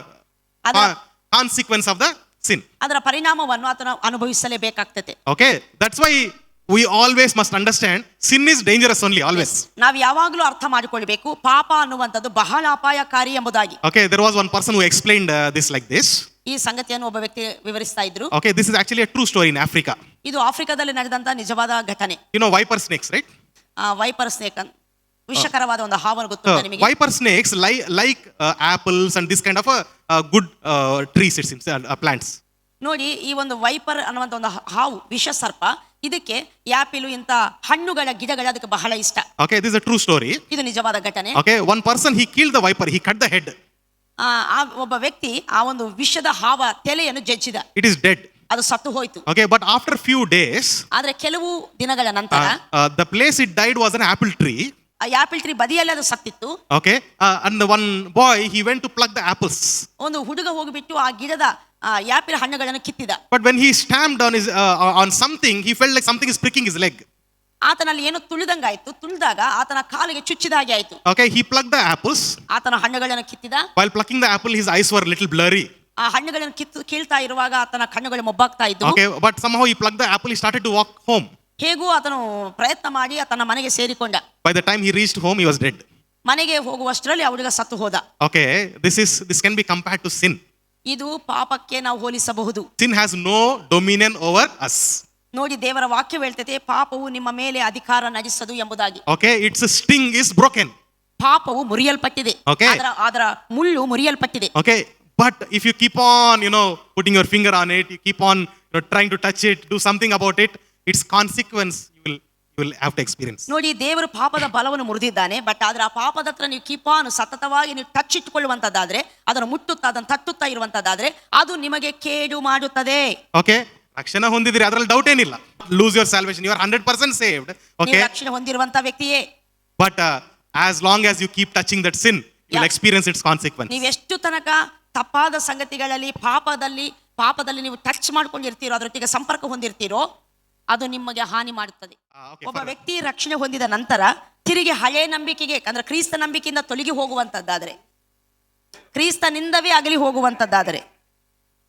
ಅದರ- consequence of the sin. ಅದರ ಪರಿಣಾಮವನ್ನು ಆತನು ಅನುಭವಿಸಲೇಬೇಕಾಗ್ತದೆ. Okay, that's why we always must understand sin is dangerous only, always. ನಾವು ಯಾವಾಗಲೂ ಅರ್ಥ ಮಾಡಿಕೊಳ್ಬೇಕು, ಪಾಪ ಅನ್ನುವಂಥದ್ದು ಬಹಳ ಅಪಾಯಕಾರಿ ಎಂಬುದಾಗಿ. Okay, there was one person who explained this like this. ಈ ಸಂಗತಿಯನ್ನು ಒಬ್ಬ ವ್ಯಕ್ತಿ ವಿವರಿಸ್ತಾ ಇದ್ರು. Okay, this is actually a true story in Africa. ಇದು ಆಫ್ರಿಕಾದಲ್ಲಿ ನಡೆದಂತ ನಿಜವಾದ ಘಟನೆ. Viper snakes, right? Viper snake ವಿಷಕರವಾದ ಒಂದು ಹಾವನ್ನು ಗೊತ್ತು So, ನಿಮಗೆ? viper snakes like apples and this kind of good trees, it seems, plants. ನೋಡಿ, ಈ ಒಂದು ವೈಪರ್ ಅನ್ನುವಂತ ಒಂದು ಹಾವು, ವಿಷ ಸರ್ಪ, ಇದಕ್ಕೆ ಆಪಿಲು ಇಂತ ಹಣ್ಣುಗಳ ಗಿಡಗಳು ಅದಕ್ಕೆ ಬಹಳ ಇಷ್ಟ. Okay, this is a true story. ಇದು ನಿಜವಾದ ಘಟನೆ. Okay, one person, he killed the viper, he cut the head. ಆ ಒಬ್ಬ ವ್ಯಕ್ತಿ ಆ ಒಂದು ವಿಷದ ಹಾವ ತಲೆಯನ್ನು ಜಜ್ಜಿದ. It is dead. ಅದು ಸತ್ತು ಹೋಯ್ತು. Okay, but after few days, ಆದ್ರೆ ಕೆಲವು ದಿನಗಳ ನಂತರ the place it died was an apple tree. ಆ ಆಪಲ್ ಟ್ರೀ ಬದಿಯಲ್ಲಿ ಅದು ಸತ್ತಿತ್ತು. Okay, and the one boy, he went to pluck the apples. ಒಂದು ಹುಡುಗ ಹೋಗಿಬಿಟ್ಟು ಆ ಗಿಡದ ಆಪಲ್ ಹಣ್ಣುಗಳನ್ನು ಕಿತ್ತಿದ. But when he stamped on something, he felt like something is pricking his leg. ಆತನಲ್ಲಿ ಏನೋ ತುಳಿದಂಗಾಯ್ತು. ತುಳಿದಾಗ ಆತನ ಕಾಲಿಗೆ ಚುಚ್ಚಿದ ಹಾಗೆ ಆಯ್ತು. Okay, he plucked the apples. ಆತನ ಹಣ್ಣುಗಳನ್ನು ಕಿತ್ತಿದ. While plucking the apple, his eyes were a little blurry. ಆ ಹಣ್ಣುಗಳನ್ನು ಕೀಳ್ತಾ ಇರುವಾಗ ಆತನ ಕಣ್ಣುಗಳು ಮೊಬ್ಬಾಗ್ತಾ ಇದ್ವು. Okay, but somehow he plucked the apple, he started to walk home. ಹೇಗೂ ಆತನು ಪ್ರಯತ್ನ ಮಾಡಿ ತನ್ನ ಮನೆಗೆ ಸೇರಿಕೊಂಡ. By the time he reached home, he was dead. ಮನೆಗೆ ಹೋಗುವಷ್ಟರಲ್ಲಿ ಆ ಹುಡುಗ ಸತ್ತು ಹೋದ. Okay, this can be compared to sin. ಇದು ಪಾಪಕ್ಕೆ ನಾವು ಹೋಲಿಸಬಹುದು. Sin has no dominion over us. ನೋಡಿ, ದೇವರ ವಾಕ್ಯ ಹೇಳ್ತದೆ, ಪಾಪವು ನಿಮ್ಮ ಮೇಲೆ ಅಧಿಕಾರ ನಡೆಸದು ಎಂಬುದಾಗಿ. Okay, its sting is broken. ಪಾಪವು ಮುರಿಯಲ್ಪಟ್ಟಿದೆ. Okay. ಅದರ ಮುಳ್ಳು ಮುರಿಯಲ್ಪಟ್ಟಿದೆ. Okay, but if you keep on, putting your finger on it, you keep on trying to touch it, do something about it, its consequence you will have to experience. ನೋಡಿ, ದೇವರು ಪಾಪದ ಬಲವನ್ನು ಮುರಿದಿದ್ದಾನೆ. But ಆದ್ರೆ ಆ ಪಾಪದ ಹತ್ರ ನೀವು ಕೀಪಾನು ಸತತವಾಗಿ ನೀವು ಟಚ್ ಇಟ್ಟುಕೊಳ್ಳುವಂತದ್ದಾದ್ರೆ, ಅದನ್ನು ಮುಟ್ಟುತ್ತಾ ಅದನ್ನು ತಟ್ಟುತ್ತಾ ಇರುವಂತದ್ದಾದ್ರೆ, ಅದು ನಿಮಗೆ ಕೇಡು ಮಾಡುತ್ತದೆ. Okay, ರಕ್ಷಣೆ ಹೊಂದಿದ್ರಿ, ಅದರಲ್ಲಿ ಡೌಟ್ ಏನಿಲ್ಲ. Lose your salvation, you are 100% saved. ನೀವು Okay, ರಕ್ಷಣೆ ಹೊಂದಿರುವಂತ ವ್ಯಕ್ತಿಯೇ. but as long as you keep touching that sin, you will experience its consequence. ನೀವು ಎಷ್ಟು ತನಕ ತಪ್ಪಾದ ಸಂಗತಿಗಳಲ್ಲಿ ಪಾಪದಲ್ಲಿ ನೀವು ಟಚ್ ಮಾಡ್ಕೊಂಡಿರ್ತೀರೋ, ಅದರೊಟ್ಟಿಗೆ ಸಂಪರ್ಕ ಹೊಂದಿರ್ತೀರೋ, ಅದು ನಿಮಗೆ ಹಾನಿ ಮಾಡುತ್ತದೆ. Okay, ಒಬ್ಬ ವ್ಯಕ್ತಿ ರಕ್ಷಣೆ ಹೊಂದಿದ ನಂತರ ತಿರುಗಿ ಹಳೆ ನಂಬಿಕೆಗೆ, ಅಂದ್ರೆ ಕ್ರಿಸ್ತ ನಂಬಿಕೆಯಿಂದ ತೊಲಗಿ ಹೋಗುವಂತದ್ದಾದ್ರೆ, ಕ್ರಿಸ್ತನಿಂದವೇ ಅಗಲಿ ಹೋಗುವಂತದ್ದಾದ್ರೆ.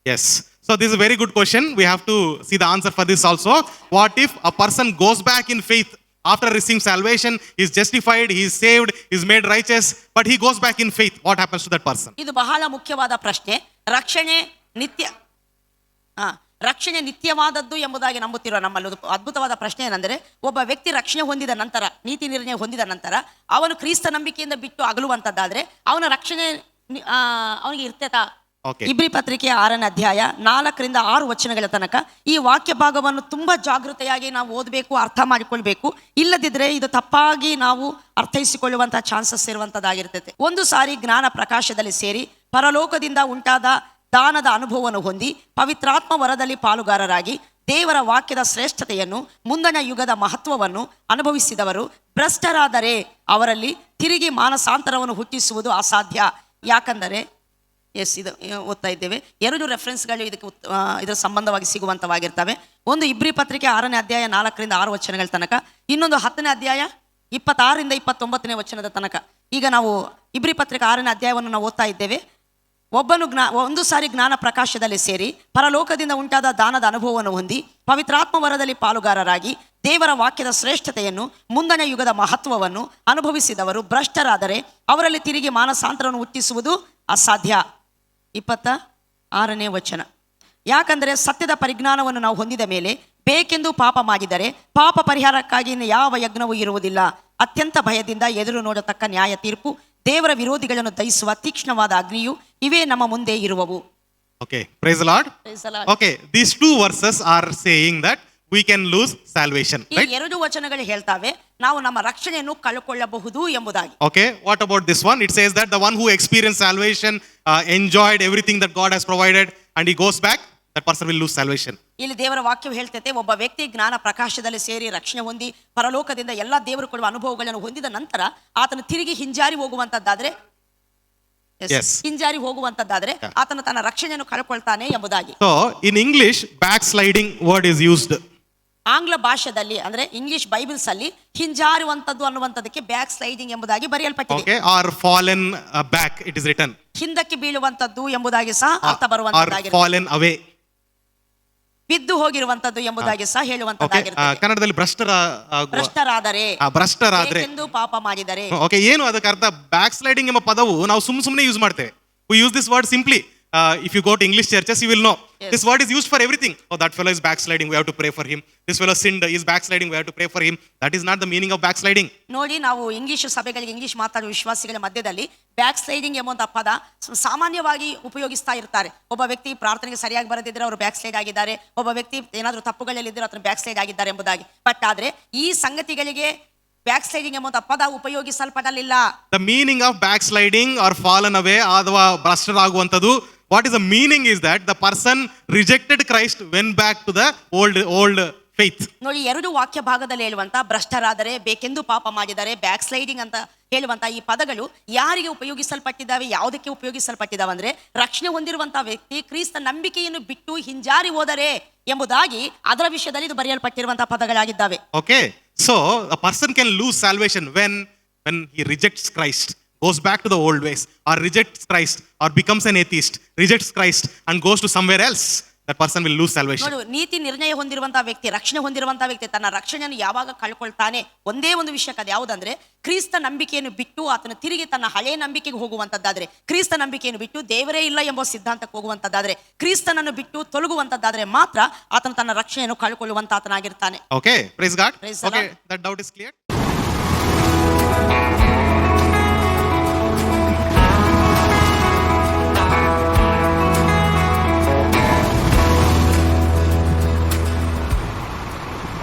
Yes. So this is a very good question. We have to see the answer for this also. What if a person goes back in faith after receiving salvation, he is justified, he is saved, he is made righteous, but he goes back in faith? What happens to that person? ಇದು ಬಹಳ ಮುಖ್ಯವಾದ ಪ್ರಶ್ನೆ. ರಕ್ಷಣೆ ನಿತ್ಯವಾದದ್ದು ಎಂಬುದಾಗಿ ನಂಬುತ್ತಿರುವ ನಮ್ಮಲ್ಲಿ ಅದ್ಭುತವಾದ ಪ್ರಶ್ನೆ ಏನಂದರೆ, ಒಬ್ಬ ವ್ಯಕ್ತಿ ರಕ್ಷಣೆ ಹೊಂದಿದ ನಂತರ, ನೀತಿ ನಿರ್ಣಯ ಹೊಂದಿದ ನಂತರ ಅವನು ಕ್ರಿಸ್ತ ನಂಬಿಕೆಯಿಂದ ಬಿಟ್ಟು ಅಗಲುವಂತದ್ದಾದ್ರೆ ಅವನ ರಕ್ಷಣೆ ಅವನಿಗೆ ಇರ್ತೇತಾ? Okay. ಇಬ್ರಿ ಪತ್ರಿಕೆ 6ನೇ ಅಧ್ಯಾಯ 4ರಿಂದ 6 ವಚನಗಳ ತನಕ ಈ ವಾಕ್ಯ ಭಾಗವನ್ನು ತುಂಬಾ ಜಾಗೃತೆಯಾಗಿ ನಾವು ಓದಬೇಕು, ಅರ್ಥ ಮಾಡಿಕೊಳ್ಬೇಕು. ಇಲ್ಲದಿದ್ರೆ ಇದು ತಪ್ಪಾಗಿ ನಾವು ಅರ್ಥೈಸಿಕೊಳ್ಳುವಂತಹ ಚಾನ್ಸಸ್ ಇರುವಂತದ್ದಾಗಿರ್ತೈತೆ. ಒಂದು ಸಾರಿ ಜ್ಞಾನ ಪ್ರಕಾಶದಲ್ಲಿ ಸೇರಿ ಪರಲೋಕದಿಂದ ಉಂಟಾದ ದಾನದ ಅನುಭವವನ್ನು ಹೊಂದಿ ಪವಿತ್ರಾತ್ಮ ವರದಲ್ಲಿ ಪಾಲುಗಾರರಾಗಿ ದೇವರ ವಾಕ್ಯದ ಶ್ರೇಷ್ಠತೆಯನ್ನು, ಮುಂದಣ ಯುಗದ ಮಹತ್ವವನ್ನು ಅನುಭವಿಸಿದವರು ಭ್ರಷ್ಟರಾದರೆ ಅವರಲ್ಲಿ ತಿರುಗಿ ಮಾನಸಾಂತರವನ್ನು ಹುಟ್ಟಿಸುವುದು ಅಸಾಧ್ಯ. ಯಾಕಂದರೆ ಇದು ಓದ್ತಾ ಇದ್ದೇವೆ. 2 ರೆಫರೆನ್ಸ್ಗಳು ಇದರ ಸಂಬಂಧವಾಗಿ ಸಿಗುವಂತವಾಗಿರ್ತವೆ. ಒಂದು ಇಬ್ರಿ ಪತ್ರಿಕೆ 6ನೇ ಅಧ್ಯಾಯ 4ರಿಂದ 6 ವಚನಗಳ ತನಕ, ಇನ್ನೊಂದು 10ನೇ ಅಧ್ಯಾಯ 26ರಿಂದ 29ನೇ ವಚನದ ತನಕ. ಈಗ ನಾವು ಇಬ್ರಿ ಪತ್ರಿಕೆ 6ನೇ ಅಧ್ಯಾಯವನ್ನು ನಾವು ಓದ್ತಾ ಇದ್ದೇವೆ. ಒಂದು ಸಾರಿ ಜ್ಞಾನ ಪ್ರಕಾಶದಲ್ಲಿ ಸೇರಿ ಪರಲೋಕದಿಂದ ಉಂಟಾದ ದಾನದ ಅನುಭವವನ್ನು ಹೊಂದಿ ಪವಿತ್ರಾತ್ಮ ವರದಲ್ಲಿ ಪಾಲುಗಾರರಾಗಿ ದೇವರ ವಾಕ್ಯದ ಶ್ರೇಷ್ಠತೆಯನ್ನು, ಮುಂದಣ ಯುಗದ ಮಹತ್ವವನ್ನು ಅನುಭವಿಸಿದವರು ಭ್ರಷ್ಟರಾದರೆ ಅವರಲ್ಲಿ ತಿರುಗಿ ಮಾನಸಾಂತರವನ್ನು ಹುಟ್ಟಿಸುವುದು ಅಸಾಧ್ಯ. 26ನೇ ವಚನ. ಯಾಕಂದರೆ ಸತ್ಯದ ಪರಿಜ್ಞಾನವನ್ನು ನಾವು ಹೊಂದಿದ ಮೇಲೆ ಬೇಕೆಂದು ಪಾಪ ಮಾಡಿದರೆ ಪಾಪ ಪರಿಹಾರಕ್ಕಾಗಿ ಯಾವ ಯಜ್ಞವೂ ಇರುವುದಿಲ್ಲ. ಅತ್ಯಂತ ಭಯದಿಂದ ಎದುರು ನೋಡತಕ್ಕ ನ್ಯಾಯ ತೀರ್ಪು, ದೇವರ ವಿರೋಧಿಗಳನ್ನು ದಹಿಸುವ ತೀಕ್ಷ್ಣವಾದ ಅಗ್ನಿಯು ಇವೇ ನಮ್ಮ ಮುಂದೆ ಇರುವವು. Okay, praise the Lord. Praise the Lord. Okay, these 2 verses are saying that we can lose salvation, ಈ right? 2 ವಚನಗಳು ಹೇಳ್ತಾವೆ ನಾವು ನಮ್ಮ ರಕ್ಷಣೆಯನ್ನು ಕಳೆದುಕೊಳ್ಳಬಹುದು ಎಂಬುದಾಗಿ. Okay, what about this one? It says that the one who experienced salvation, enjoyed everything that God has provided, and he goes back, that person will lose salvation. ಇಲ್ಲಿ ದೇವರ ವಾಕ್ಯವು ಹೇಳ್ತೈತೆ, ಒಬ್ಬ ವ್ಯಕ್ತಿ ಜ್ಞಾನ ಪ್ರಕಾಶದಲ್ಲಿ ಸೇರಿ ರಕ್ಷಣೆ ಹೊಂದಿ ಪರಲೋಕದಿಂದ ಎಲ್ಲಾ ದೇವರು ಕೊಡುವ ಅನುಭವಗಳನ್ನು ಹೊಂದಿದ ನಂತರ ಆತನು ತಿರುಗಿ ಹಿಂಜಾರಿ ಹೋಗುವಂತದ್ದಾದ್ರೆ Yes. ಹಿಂಜಾರಿ ಹೋಗುವಂತದ್ದಾದ್ರೆ ಆತನು ತನ್ನ ರಕ್ಷಣೆಯನ್ನು ಕಳ್ಕೊಳ್ತಾನೆ ಎಂಬುದಾಗಿ. So in English, backsliding word is used. ಆಂಗ್ಲ ಭಾಷೆಯಲ್ಲಿ ಅಂದ್ರೆ ಇಂಗ್ಲಿಷ್ ಬೈಬಲ್ಸ್ ಅಲ್ಲಿ ಹಿಂಜಾರುವಂತದ್ದು ಅನ್ನುವಂಥದ್ದಕ್ಕೆ ಬ್ಯಾಕ್ ಸ್ಲೈಡಿಂಗ್ ಎಂಬುದಾಗಿ ಬರೆಯಲ್ಪಟ್ಟಿದೆ. Okay, or fallen back, it is written. ಹಿಂದಕ್ಕೆ ಬೀಳುವಂತದ್ದು ಎಂಬುದಾಗಿ ಸಹ ಅರ್ಥ Or ಬರುವಂತದ್ದಾಗಿದೆ. fallen away. ಬಿದ್ದು ಹೋಗಿರುವಂತದ್ದು ಎಂಬುದಾಗಿ ಸಹ Okay, ಹೇಳುವಂತದ್ದಾಗಿರುತ್ತದೆ. ಕನ್ನಡದಲ್ಲಿ ಭ್ರಷ್ಟರಾದರೆ ಭ್ರಷ್ಟರಾದ್ರೆ ಬೇಕೆಂದು ಪಾಪ ಮಾಡಿದರೆ. ಓಕೆ, ಏನು ಅದಕ್ಕೆ ಅರ್ಥ? ಬ್ಯಾಕ್ ಸ್ಲೈಡಿಂಗ್ ಎಂಬ ಪದವು ನಾವು ಸುಮ್ಮನೆ ಯೂಸ್ ಮಾಡ್ತೇವೆ. We use this word simply. If you go to English churches, you will know. Yes. This word is used for everything. Oh, that fellow is backsliding, we have to pray for him. This fellow sinned, he is backsliding, we have to pray for him. That is not the meaning of backsliding. ನೋಡಿ, ನಾವು English ಸಭೆಗಳಿಗೆ English ಮಾತಾಡುವ ವಿಶ್ವಾಸಿಗಳ ಮಧ್ಯದಲ್ಲಿ back sliding ಎಂಬುವಂತಹ ಪದ ಸಾಮಾನ್ಯವಾಗಿ ಉಪಯೋಗಿಸ್ತಾ ಇರ್ತಾರೆ. ಒಬ್ಬ ವ್ಯಕ್ತಿ ಪ್ರಾರ್ಥನೆಗೆ ಸರಿಯಾಗಿ ಬರದಿದ್ರೆ ಅವರು ಬ್ಯಾಕ್ ಸ್ಲೈಡ್ ಆಗಿದ್ದಾರೆ, ಒಬ್ಬ ವ್ಯಕ್ತಿ ಏನಾದರೂ ತಪ್ಪುಗಳಲ್ಲಿ ಇದ್ದರೆ ಅದನ್ನು ಬ್ಯಾಕ್ ಸ್ಲೈಡ್ ಆಗಿದ್ದಾರೆ ಎಂಬುದಾಗಿ. ಬಟ್ ಆದ್ರೆ ಈ ಸಂಗತಿಗಳಿಗೆ ಬ್ಯಾಕ್ ಸ್ಲೈಡಿಂಗ್ ಎಂಬುವಂತಹ ಪದ ಉಪಯೋಗಿಸಲ್ಪಡಲಿಲ್ಲ. The meaning of backsliding or fallen away ಅಥವಾ ಭ್ರಷ್ಟರಾಗುವಂಥದ್ದು, what is the meaning is that the person rejected Christ, went back to the old faith. ನೋಡಿ, ಎರಡು ವಾಕ್ಯ ಭಾಗದಲ್ಲಿ ಹೇಳುವಂತ ಭ್ರಷ್ಟರಾದರೆ, ಬೇಕೆಂದು ಪಾಪ ಮಾಡಿದರೆ, ಬ್ಯಾಕ್ ಸ್ಲೈಡಿಂಗ್ ಅಂತ ಹೇಳುವಂತ ಈ ಪದಗಳು ಯಾರಿಗೆ ಉಪಯೋಗಿಸಲ್ಪಟ್ಟಿದ್ದಾವೆ, ಯಾವುದಕ್ಕೆ ಉಪಯೋಗಿಸಲ್ಪಟ್ಟಿದ್ದಾವೆ ಅಂದ್ರೆ ರಕ್ಷಣೆ ಹೊಂದಿರುವಂತಹ ವ್ಯಕ್ತಿ ಕ್ರಿಸ್ತ ನಂಬಿಕೆಯನ್ನು ಬಿಟ್ಟು ಹಿಂಜಾರಿ ಹೋದರೆ ಎಂಬುದಾಗಿ ಅದರ ವಿಷಯದಲ್ಲಿ ಇದು ಬರೆಯಲ್ಪಟ್ಟಿರುವಂತಹ ಪದಗಳಾಗಿದ್ದಾವೆ. Okay, so a person can lose salvation when he rejects Christ, goes back to the old ways, or rejects Christ, or becomes an atheist, rejects Christ and goes to somewhere else. That person will lose salvation. ನೋಡು, ನೀತಿ ನಿರ್ಣಯ ಹೊಂದಿರುವಂತಹ ವ್ಯಕ್ತಿ, ರಕ್ಷಣೆ ಹೊಂದಿರುವಂತಹ ವ್ಯಕ್ತಿ ತನ್ನ ರಕ್ಷಣೆಯನ್ನು ಯಾವಾಗ ಕಳ್ಕೊಳ್ತಾನೆ, ಒಂದೇ ಒಂದು ವಿಷಯಕ್ಕೆ ಅದು ಯಾವುದಂದ್ರೆ ಕ್ರಿಸ್ತ ನಂಬಿಕೆಯನ್ನು ಬಿಟ್ಟು ಆತನು ತಿರುಗಿ ತನ್ನ ಹಳೆಯ ನಂಬಿಕೆಗೆ ಹೋಗುವಂತದ್ದಾದ್ರೆ, ಕ್ರಿಸ್ತ ನಂಬಿಕೆಯನ್ನು ಬಿಟ್ಟು ದೇವರೇ ಇಲ್ಲ ಎಂಬ ಸಿದ್ಧಾಂತಕ್ಕೆ ಹೋಗುವಂತದ್ದಾದ್ರೆ, ಕ್ರಿಸ್ತನನ್ನು ಬಿಟ್ಟು ತೊಲಗುವಂತದ್ದಾದ್ರೆ ಮಾತ್ರ ಆತನು ತನ್ನ ರಕ್ಷಣೆಯನ್ನು ಕಳ್ಕೊಳ್ಳುವಂತ ಆತನಾಗಿರ್ತಾನೆ. Okay, praise God. Praise the Okay, Lord. that doubt is clear.